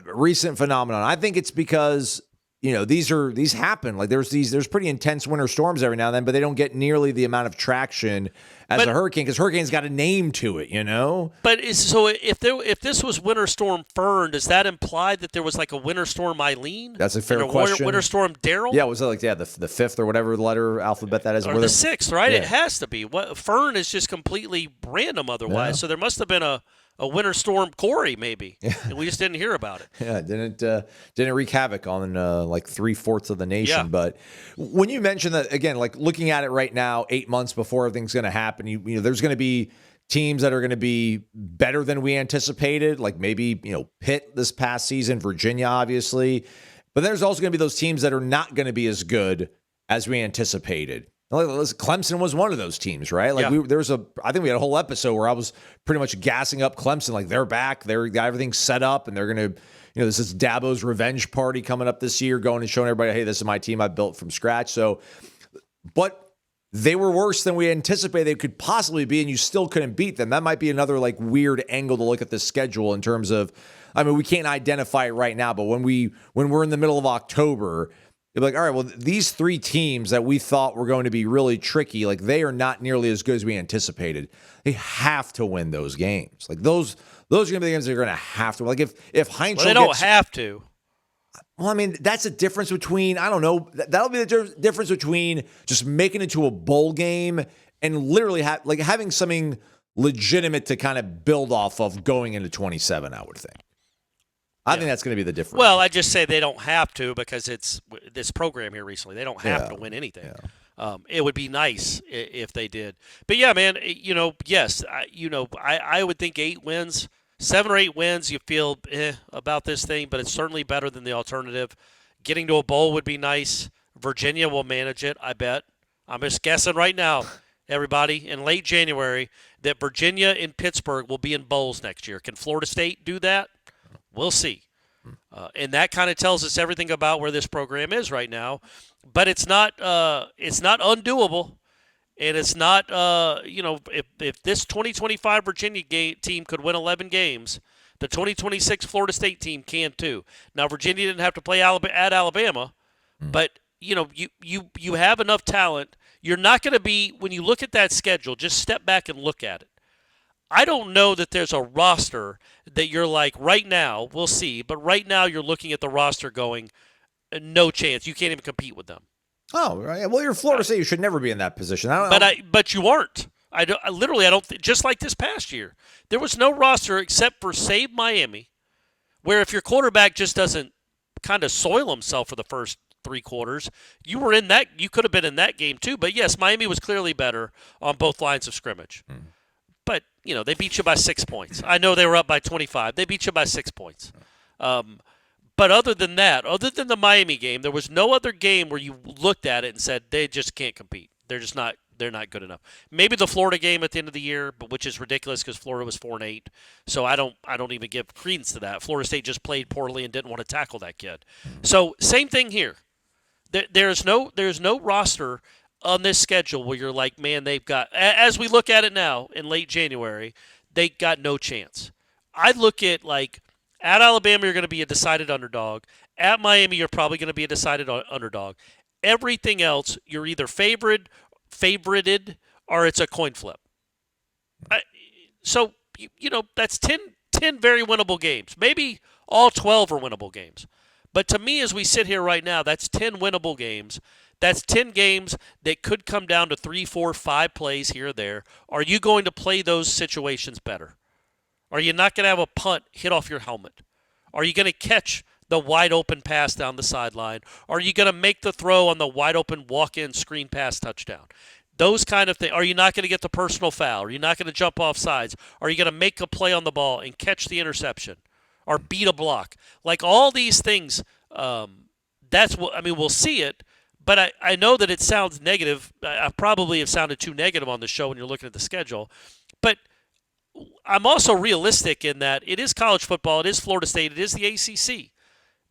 recent phenomenon. I think it's because, these happen. Like there's pretty intense winter storms every now and then, but they don't get nearly the amount of traction as a hurricane because hurricane's got a name to it, But if this was Winter Storm Fern, does that imply that there was like a Winter Storm Eileen? That's a fair question. Winter Storm Daryl? Yeah, was it the fifth or whatever letter alphabet that is? Or the sixth, right? Yeah. It has to be. Fern is just completely random otherwise. Yeah. So there must have been a Winter Storm Corey, maybe, and we just didn't hear about it. Yeah, didn't wreak havoc on like 3/4 of the nation. Yeah. But when you mention that again, like looking at it right now, 8 months before everything's going to happen, there's going to be teams that are going to be better than we anticipated, like maybe Pitt this past season, Virginia, obviously, but there's also going to be those teams that are not going to be as good as we anticipated. Clemson was one of those teams, right? Like I think we had a whole episode where I was pretty much gassing up Clemson. Like they're back, they're got everything set up, and they're going to, this is Dabo's revenge party coming up this year, going and showing everybody, hey, this is my team I built from scratch. So, but they were worse than we anticipated they could possibly be, and you still couldn't beat them. That might be another like weird angle to look at this schedule in terms of, we can't identify it right now, but when we're in the middle of October, you're like, all right, well, these three teams that we thought were going to be really tricky, like they are not nearly as good as we anticipated. They have to win those games. Like those are going to be the games they're going to have to. Like if Heinz, they don't have to. Well, that's a difference between, I don't know, that'll be the difference between just making it to a bowl game and literally having something legitimate to kind of build off of going into 27, I would think. I think that's going to be the difference. Well, I just say they don't have to because it's this program here recently. They don't have to win anything. Yeah. It would be nice if they did. But, yeah, man, yes, I would think 8 wins, 7 or 8 wins, you feel about this thing, but it's certainly better than the alternative. Getting to a bowl would be nice. Virginia will manage it, I bet. I'm just guessing right now, everybody, in late January, that Virginia and Pittsburgh will be in bowls next year. Can Florida State do that? We'll see. And that kind of tells us everything about where this program is right now. But it's not undoable. And it's not, if this 2025 Virginia team could win 11 games, the 2026 Florida State team can too. Now, Virginia didn't have to play at Alabama, but, you have enough talent. You're not going to be, when you look at that schedule, just step back and look at it. I don't know that there's a roster that you're like, right now, we'll see, but right now you're looking at the roster going, no chance. You can't even compete with them. Oh, right. Well, you're Florida State. You should never be in that position. But you aren't. I don't think, just like this past year, there was no roster except for save Miami, where if your quarterback just doesn't kind of soil himself for the first 3 quarters, you could have been in that game too. But yes, Miami was clearly better on both lines of scrimmage. But, they beat you by 6 points. I know they were up by 25. They beat you by 6 points. But other than that, other than the Miami game, there was no other game where you looked at it and said they just can't compete. They're just not. They're not good enough. Maybe the Florida game at the end of the year, but which is ridiculous because Florida was 4-8. So I don't even give credence to that. Florida State just played poorly and didn't want to tackle that kid. So same thing here. There's no roster on this schedule where you're like, man, they've got, as we look at it now in late January, they got no chance. I look at, like, at Alabama, you're going to be a decided underdog. At Miami, you're probably going to be a decided underdog. Everything else, you're either favorited, or it's a coin flip. So, that's 10 very winnable games. Maybe all 12 are winnable games. But to me, as we sit here right now, that's 10 winnable games. That's 10 games that could come down to 3, 4, 5 plays here or there. Are you going to play those situations better? Are you not going to have a punt hit off your helmet? Are you going to catch the wide open pass down the sideline? Are you going to make the throw on the wide open walk-in screen pass touchdown? Those kind of things. Are you not going to get the personal foul? Are you not going to jump off sides? Are you going to make a play on the ball and catch the interception or beat a block? Like all these things, that's what, we'll see it. But I know that it sounds negative. I probably have sounded too negative on the show when you're looking at the schedule. But I'm also realistic in that it is college football. It is Florida State. It is the ACC.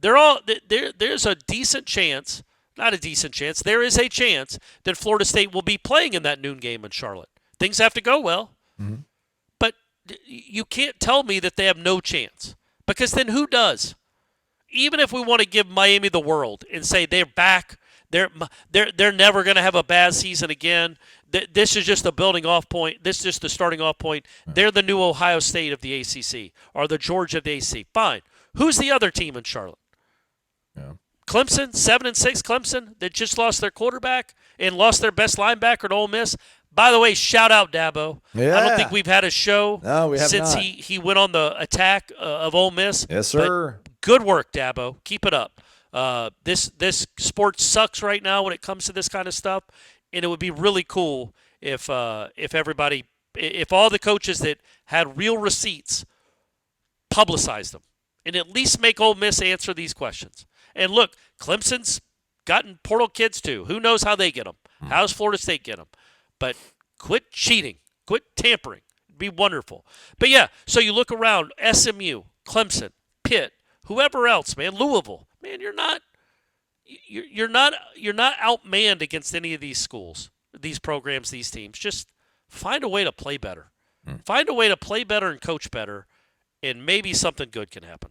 There's a decent chance not a decent chance. There is a chance that Florida State will be playing in that noon game in Charlotte. Things have to go well. Mm-hmm. But you can't tell me that they have no chance, because then who does? Even if we want to give Miami the world and say they're back, they're never going to have a bad season again. This is just a building off point. This is just the starting off point. They're the new Ohio State of the ACC or the Georgia of the ACC. Fine. Who's the other team in Charlotte? Yeah. Clemson, 7-6 Clemson, that just lost their quarterback and lost their best linebacker to Ole Miss. By the way, shout out Dabo. Yeah. I don't think we've had a show since not. he went on the attack of Ole Miss. Yes, sir. But good work, Dabo. Keep it up. This sport sucks right now when it comes to this kind of stuff, and it would be really cool if all the coaches that had real receipts publicized them and at least make Ole Miss answer these questions. And look, Clemson's gotten portal kids too. Who knows how they get them? How does Florida State get them? But quit cheating. Quit tampering. It'd be wonderful. But yeah, so you look around, SMU, Clemson, Pitt, whoever else, man, Louisville. Man, you're not outmanned against any of these schools, these programs, these teams. Just find a way to play better. Find a way to play better and coach better, and maybe something good can happen.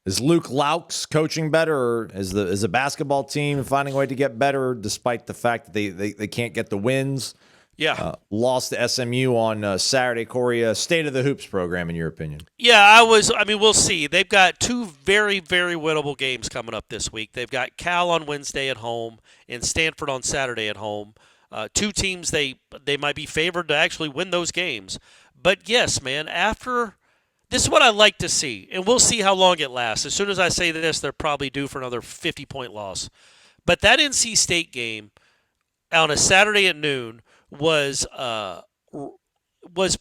Is Luke Laux coaching better, or is the basketball team finding a way to get better despite the fact that they can't get the wins? Yeah. Lost to SMU on Saturday. Corey, state of the hoops program, in your opinion? Yeah, we'll see. They've got two very, very winnable games coming up this week. They've got Cal on Wednesday at home and Stanford on Saturday at home. Two teams they might be favored to actually win those games. But yes, man, this is what I like to see, and we'll see how long it lasts. As soon as I say this, they're probably due for another 50-point loss. But that NC State game on a Saturday at noon was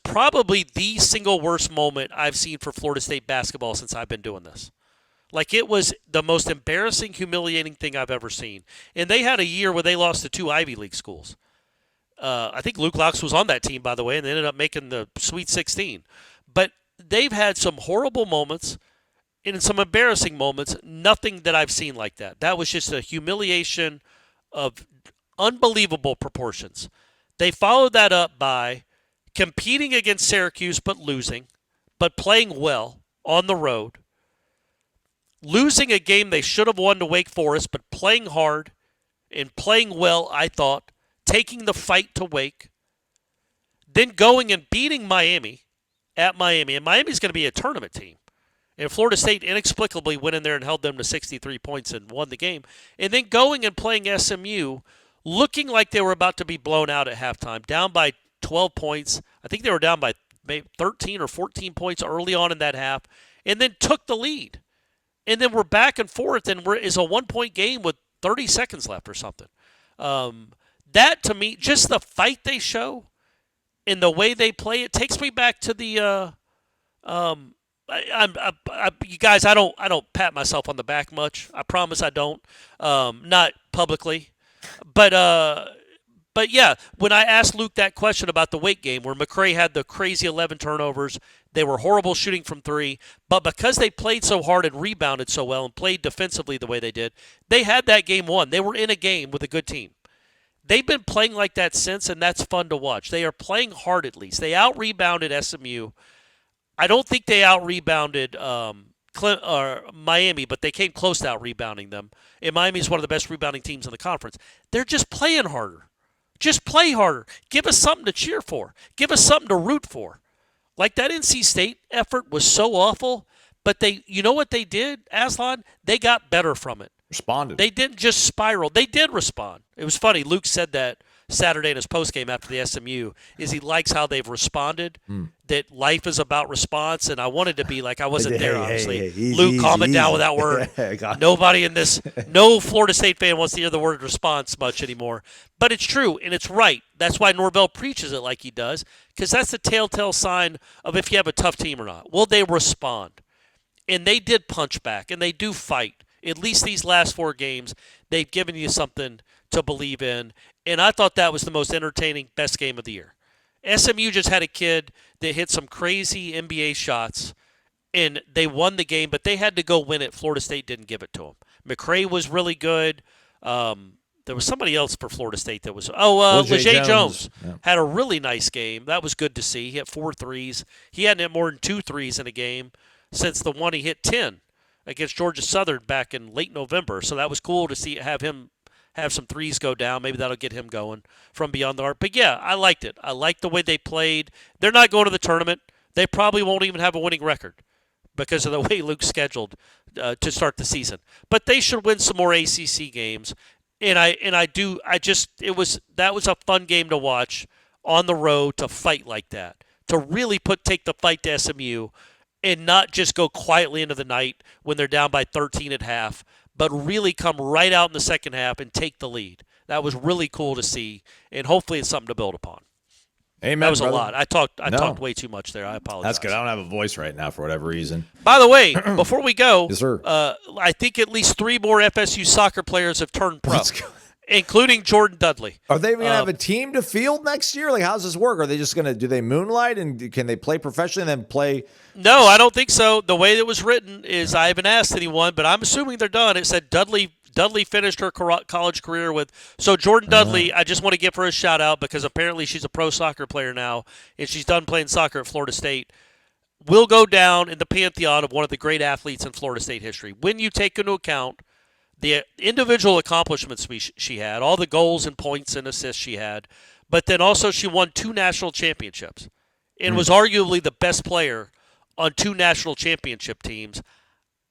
probably the single worst moment I've seen for Florida State basketball since I've been doing this. Like, it was the most embarrassing, humiliating thing I've ever seen. And they had a year where they lost to two Ivy League schools. I think Luke Laux was on that team, by the way, and they ended up making the Sweet 16. But they've had some horrible moments and some embarrassing moments, nothing that I've seen like that. That was just a humiliation of unbelievable proportions. They followed that up by competing against Syracuse but losing, but playing well on the road. Losing a game they should have won to Wake Forest, but playing hard and playing well, I thought, taking the fight to Wake. Then going and beating Miami at Miami. And Miami's going to be a tournament team. And Florida State inexplicably went in there and held them to 63 points and won the game. And then going and playing SMU, looking like they were about to be blown out at halftime, down by 12 points. I think they were down by maybe 13 or 14 points early on in that half, and then took the lead. And then we're back and forth, and it's a one-point game with 30 seconds left or something. That, to me, just the fight they show and the way they play, it takes me back to the you guys, I don't pat myself on the back much. I promise I don't. Not publicly. But yeah, when I asked Luke that question about the Wake game where McCray had the crazy 11 turnovers, they were horrible shooting from three, but because they played so hard and rebounded so well and played defensively the way they did, they had that game won. They were in a game with a good team. They've been playing like that since, and that's fun to watch. They are playing hard at least. They out-rebounded SMU. I don't think they out-rebounded Miami, but they came close to out-rebounding them. And Miami is one of the best rebounding teams in the conference. They're just playing harder. Just play harder. Give us something to cheer for. Give us something to root for. Like that NC State effort was so awful, but you know what they did, Aslan? They got better from it. Responded. They didn't just spiral. They did respond. It was funny. Luke said that Saturday in his postgame after the SMU is he likes how they've responded, that life is about response, and I wanted to be like I wasn't there, obviously. Easy, Luke, calm it easy. down with that word. Nobody in this, no Florida State fan wants to hear the word response much anymore. But it's true, and it's right. That's why Norvell preaches it like he does, because that's the telltale sign of if you have a tough team or not. Will they respond? And they did punch back, and they do fight. At least these last four games, they've given you something to believe in. And I thought that was the most entertaining, best game of the year. SMU just had a kid that hit some crazy NBA shots, and they won the game, but they had to go win it. Florida State didn't give it to them. McCray was really good. There was somebody else for Florida State that was LeJay Jones had a really nice game. That was good to see. He hit 4 threes. He hadn't hit more than 2 threes in a game since the one he hit 10 against Georgia Southern back in late November. So that was cool to have him have some threes go down. Maybe that'll get him going from beyond the arc. But yeah, I liked it. I liked the way they played. They're not going to the tournament. They probably won't even have a winning record because of the way Luke's scheduled to start the season. But they should win some more ACC games. That was a fun game to watch on the road, to fight like that, to really take the fight to SMU and not just go quietly into the night when they're down by 13 at half, but really come right out in the second half and take the lead. That was really cool to see, and hopefully it's something to build upon. Amen, that was brother. a lot. I talked way too much there. I apologize. That's good. I don't have a voice right now for whatever reason. By the way, before we go, yes, sir. I think at least 3 more FSU soccer players have turned pro, including Jordan Dudley. Are they going to have a team to field next year? Like, how does this work? Are they just going to do they moonlight and can they play professionally and then play? No, I don't think so. The way it was written is I haven't asked anyone, but I'm assuming they're done. It said Dudley finished her college career with. So Jordan Dudley, I just want to give her a shout out because apparently she's a pro soccer player now, and she's done playing soccer at Florida State. Will go down in the pantheon of one of the great athletes in Florida State history. When you take into account the individual accomplishments she had, all the goals and points and assists she had, but then also she won 2 national championships and was arguably the best player on 2 national championship teams.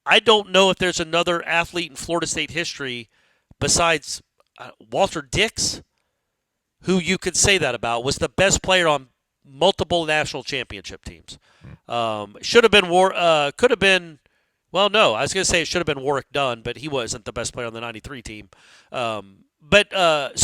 I don't know if there's another athlete in Florida State history besides Walter Dix who you could say that about, was the best player on multiple national championship teams. Should have been could have been. Well, no, I was going to say it should have been Warwick Dunn, but he wasn't the best player on the 93 team. So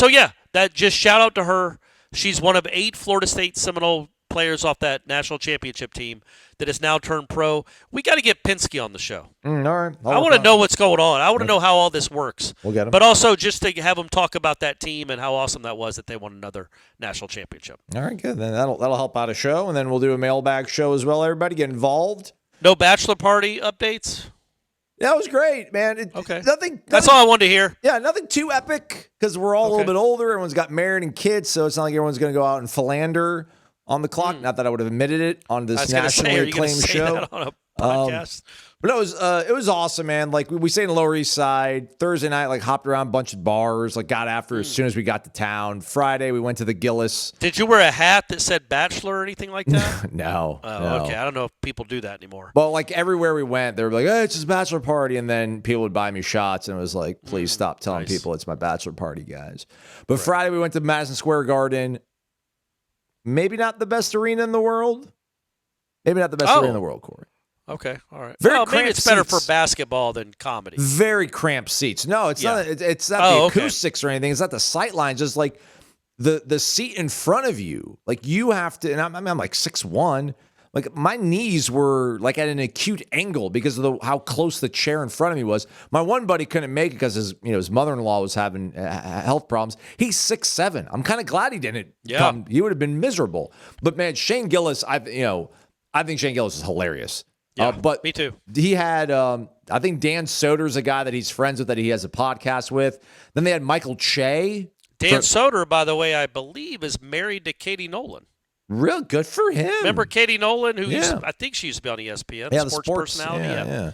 yeah, that just shout out to her. She's one of 8 Florida State Seminole players off that national championship team that has now turned pro. We got to get Pinsky on the show. All right. I want to know what's going on. I want to know how all this works. We'll get him. But also just to have him talk about that team and how awesome that was that they won another national championship. All right, good. Then that'll help out a show, and then we'll do a mailbag show as well. Everybody get involved. No bachelor party updates? Yeah, it was great, man. Okay. Nothing. That's all I wanted to hear. Yeah, nothing too epic because we're all a little bit older. Everyone's got married and kids, so it's not like everyone's going to go out and philander on the clock. Not that I would have admitted it on this nationally acclaimed show. That on a podcast? But no, it was awesome, man. Like we stayed in the Lower East Side. Thursday night, like hopped around a bunch of bars, like got after as soon as we got to town. Friday, we went to the Gillis. Did you wear a hat that said Bachelor or anything like that? No. Oh, no. okay. I don't know if people do that anymore. Well, like everywhere we went, they were like, "Hey, it's his bachelor party," and then people would buy me shots, and it was like, "Please stop telling people it's my bachelor party, guys." But Friday, we went to Madison Square Garden. Maybe not the best arena in the world. Maybe not the best arena in the world, Corey. Okay, all right. Very maybe it's better seats. for basketball than comedy. Very cramped seats. No, it's not. It's not the acoustics or anything. It's not the sight lines. Just like the seat in front of you. Like you have to. And I'm like 6'1". Like my knees were like at an acute angle because of how close the chair in front of me was. My one buddy couldn't make it because his mother-in-law was having health problems. He's 6'7". I'm kind of glad he didn't come. He would have been miserable. But man, Shane Gillis, I think Shane Gillis is hilarious. Yeah, but me too. He had, I think Dan Soder's a guy that he's friends with that he has a podcast with. Then they had Michael Che. Dan Soder, by the way, I believe is married to Katie Nolan. Real good for him. Remember Katie Nolan, who I think she used to be on ESPN, sports personality. Yeah.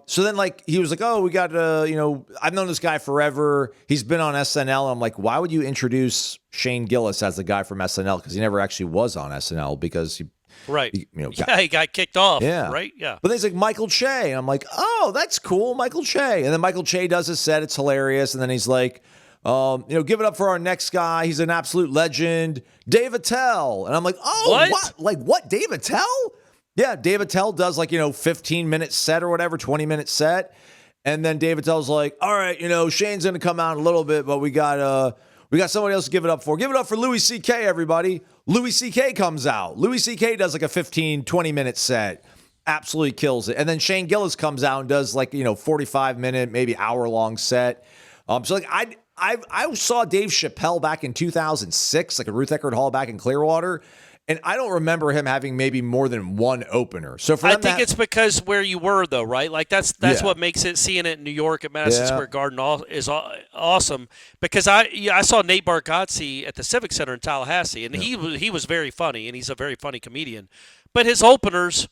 So then, like, he was like, "Oh, we got, I've known this guy forever. He's been on SNL." I'm like, "Why would you introduce Shane Gillis as the guy from SNL? Because he never actually was on SNL because he." Right. He got kicked off. Yeah. Right. Yeah. But then he's like, Michael Che. And I'm like, oh, that's cool. Michael Che. And then Michael Che does his set. It's hilarious. And then he's like, give it up for our next guy. He's an absolute legend. Dave Attell. And I'm like, oh, what? Like what? Dave Attell? Yeah. Dave Attell does 15-minute set or whatever, 20-minute set. And then Dave Attell's like, all right, Shane's going to come out in a little bit, but we got somebody else to give it up for. Give it up for Louis C.K., everybody. Louis C.K. comes out. Louis C.K. does like a 15, 20-minute set. Absolutely kills it. And then Shane Gillis comes out and does 45-minute, maybe hour-long set. So I saw Dave Chappelle back in 2006, like at Ruth Eckerd Hall back in Clearwater. And I don't remember him having maybe more than one opener. So for I them think it's because where you were, though, right? Like that's what makes it. Seeing it in New York at Madison Square Garden is awesome. Because I saw Nate Bargatze at the Civic Center in Tallahassee, and he was very funny, and he's a very funny comedian. But his openers,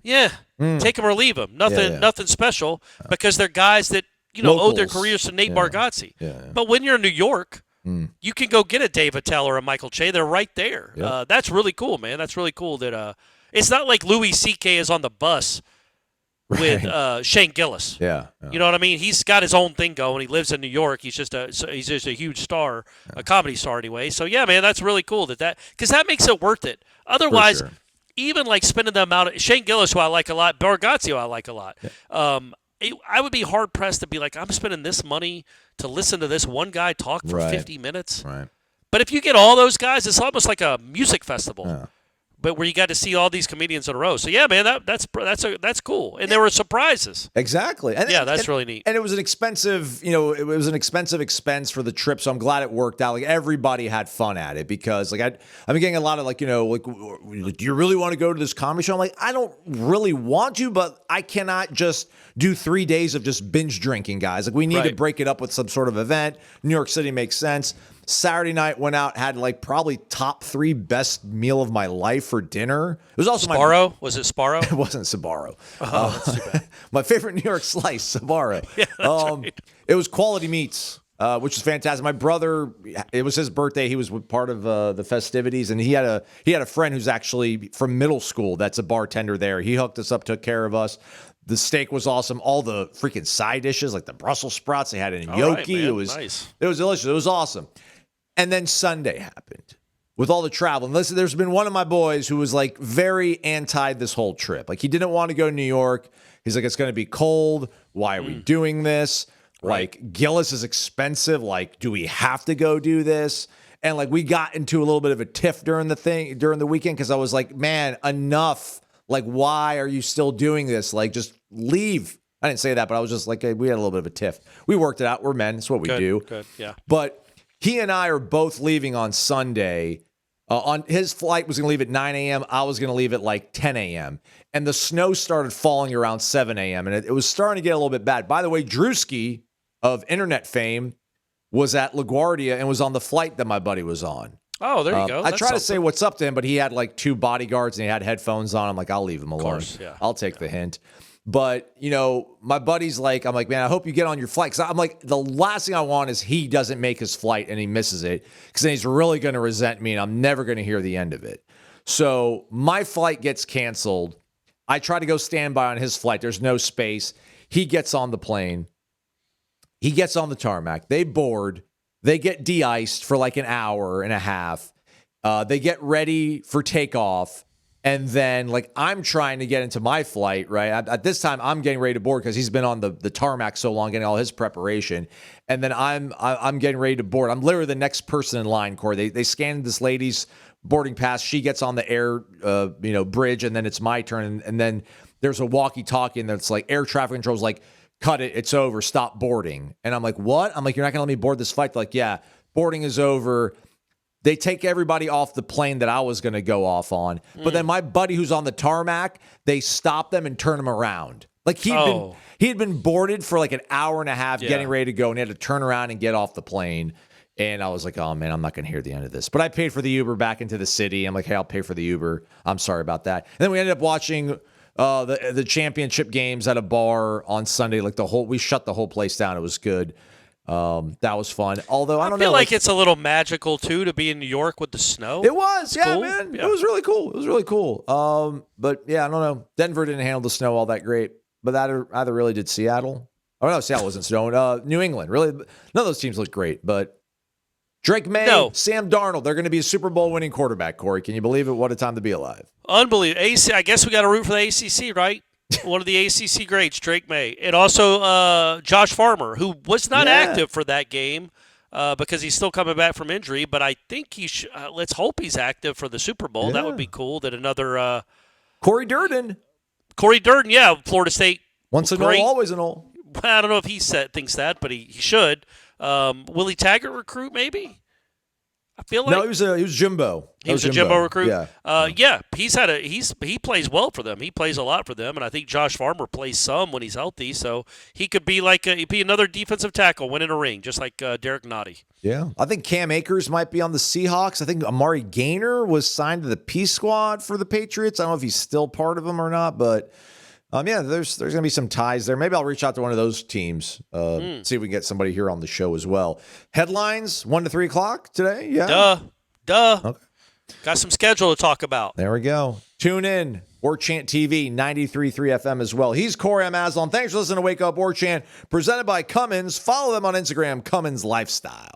take him or leave him. Nothing special because they're guys that owe their careers to Nate Bargatze. But when you're in New York. You can go get a Dave Attell or a Michael Che. They're right there. Yep. That's really cool, man. That's really cool that it's not like Louis C.K. is on the bus with Shane Gillis. Yeah. You know what I mean? He's got his own thing going. He lives in New York. He's just a huge star, a comedy star anyway. So, yeah, man, that's really cool that because that makes it worth it. Otherwise, even like spending the amount of – Shane Gillis, who I like a lot, Bargatze, who I like a lot, I would be hard-pressed to be like, I'm spending this money to listen to this one guy talk for 50 minutes. Right. But if you get all those guys, it's almost like a music festival. Yeah. But where you got to see all these comedians in a row. So, yeah, man, that's cool. And there were surprises. Exactly. And, that's really neat. And it was an expensive, expense for the trip. So I'm glad it worked out. Like everybody had fun at it because like I've been getting a lot of do you really want to go to this comedy show? I'm like, I don't really want to, but I cannot just do 3 days of just binge drinking, guys. Like we need to break it up with some sort of event. New York City makes sense. Saturday night went out, had like probably top 3 best meal of my life for dinner. It was also Sbarro? Was it Sbarro? It wasn't Sbarro. Oh, that's too bad. My favorite New York slice, Sbarro. Yeah, that's right. It was Quality Meats, which is fantastic. My brother, it was his birthday. He was part of the festivities, and he had a friend who's actually from middle school that's a bartender there. He hooked us up, took care of us. The steak was awesome. All the freaking side dishes, like the Brussels sprouts, they had it in gnocchi. Right, it was nice. It was delicious. It was awesome. And then Sunday happened with all the travel. And listen, there's been one of my boys who was like very anti this whole trip. Like he didn't want to go to New York. He's like, it's going to be cold. Why are we doing this? Right. Like Gillis is expensive. Like, do we have to go do this? And like we got into a little bit of a tiff during the weekend because I was like, man, enough. Like, why are you still doing this? Like, just leave. I didn't say that, but I was just like, hey, we had a little bit of a tiff. We worked it out. We're men. It's what we do. Good, yeah. But he and I are both leaving on Sunday. On his flight was going to leave at 9 a.m. I was going to leave at like 10 a.m. And the snow started falling around 7 a.m. And it was starting to get a little bit bad. By the way, Drewski of internet fame was at LaGuardia and was on the flight that my buddy was on. Oh, there you go. I tried to say what's up to him, but he had like 2 bodyguards and he had headphones on. I'm like, I'll leave him alone. Of course, yeah. I'll take the hint. But, my buddy's like, I'm like, man, I hope you get on your flight. Because I'm like, the last thing I want is he doesn't make his flight and he misses it. Because then he's really going to resent me and I'm never going to hear the end of it. So my flight gets canceled. I try to go stand by on his flight. There's no space. He gets on the plane. He gets on the tarmac. They board. They get de-iced for like an hour and a half. They get ready for takeoff. And then, like, I'm trying to get into my flight, right? At this time, I'm getting ready to board because he's been on the tarmac so long, getting all his preparation. And then I'm getting ready to board. I'm literally the next person in line, Corey. They scanned this lady's boarding pass. She gets on the air, bridge, and then it's my turn. And then there's a walkie-talkie, and it's like air traffic control's like, cut it, it's over, stop boarding. And I'm like, what? I'm like, you're not going to let me board this flight? They're like, yeah, boarding is over. They take everybody off the plane that I was going to go off on. But then my buddy who's on the tarmac, they stop them and turn him around. Like he had been boarded for like an hour and a half getting ready to go, and he had to turn around and get off the plane. And I was like, oh, man, I'm not going to hear the end of this. But I paid for the Uber back into the city. I'm like, hey, I'll pay for the Uber. I'm sorry about that. And then we ended up watching the championship games at a bar on Sunday. Like we shut the whole place down. It was good. That was fun. Although I don't know. I feel like it's a little magical too to be in New York with the snow. It was, yeah, cool. man. Yeah. It was really cool. But yeah, I don't know. Denver didn't handle the snow all that great, but that either really did Seattle. Oh no, Seattle wasn't snowing. New England, really. None of those teams looked great, but Drake May, Sam Darnold, they're going to be a Super Bowl winning quarterback. Corey, can you believe it? What a time to be alive! Unbelievable. I guess we got to root for the ACC, right? One of the ACC greats, Drake May. And also Josh Farmer, who was not active for that game because he's still coming back from injury. But I think let's hope he's active for the Super Bowl. Yeah. That would be cool. That another Corey Durden, yeah, Florida State. Once an all, always an all. I don't know if he thinks that, but he should. Willie Taggart recruit, maybe? I feel like No, he was Jimbo. he was a Jimbo recruit. Yeah. He plays well for them. He plays a lot for them, and I think Josh Farmer plays some when he's healthy. So he could be he'd be another defensive tackle winning a ring, just like Derek Nottie. Yeah. I think Cam Akers might be on the Seahawks. I think Amari Gaynor was signed to the Peace Squad for the Patriots. I don't know if he's still part of them or not, but there's going to be some ties there. Maybe I'll reach out to one of those teams, see if we can get somebody here on the show as well. Headlines, 1 to 3 o'clock today? Yeah. Duh. Okay. Got some schedule to talk about. There we go. Tune in. Warchant TV, 93.3 FM as well. He's Corey Amazon. Thanks for listening to Wake Up Warchant, presented by Cummins. Follow them on Instagram, CumminsLifestyle.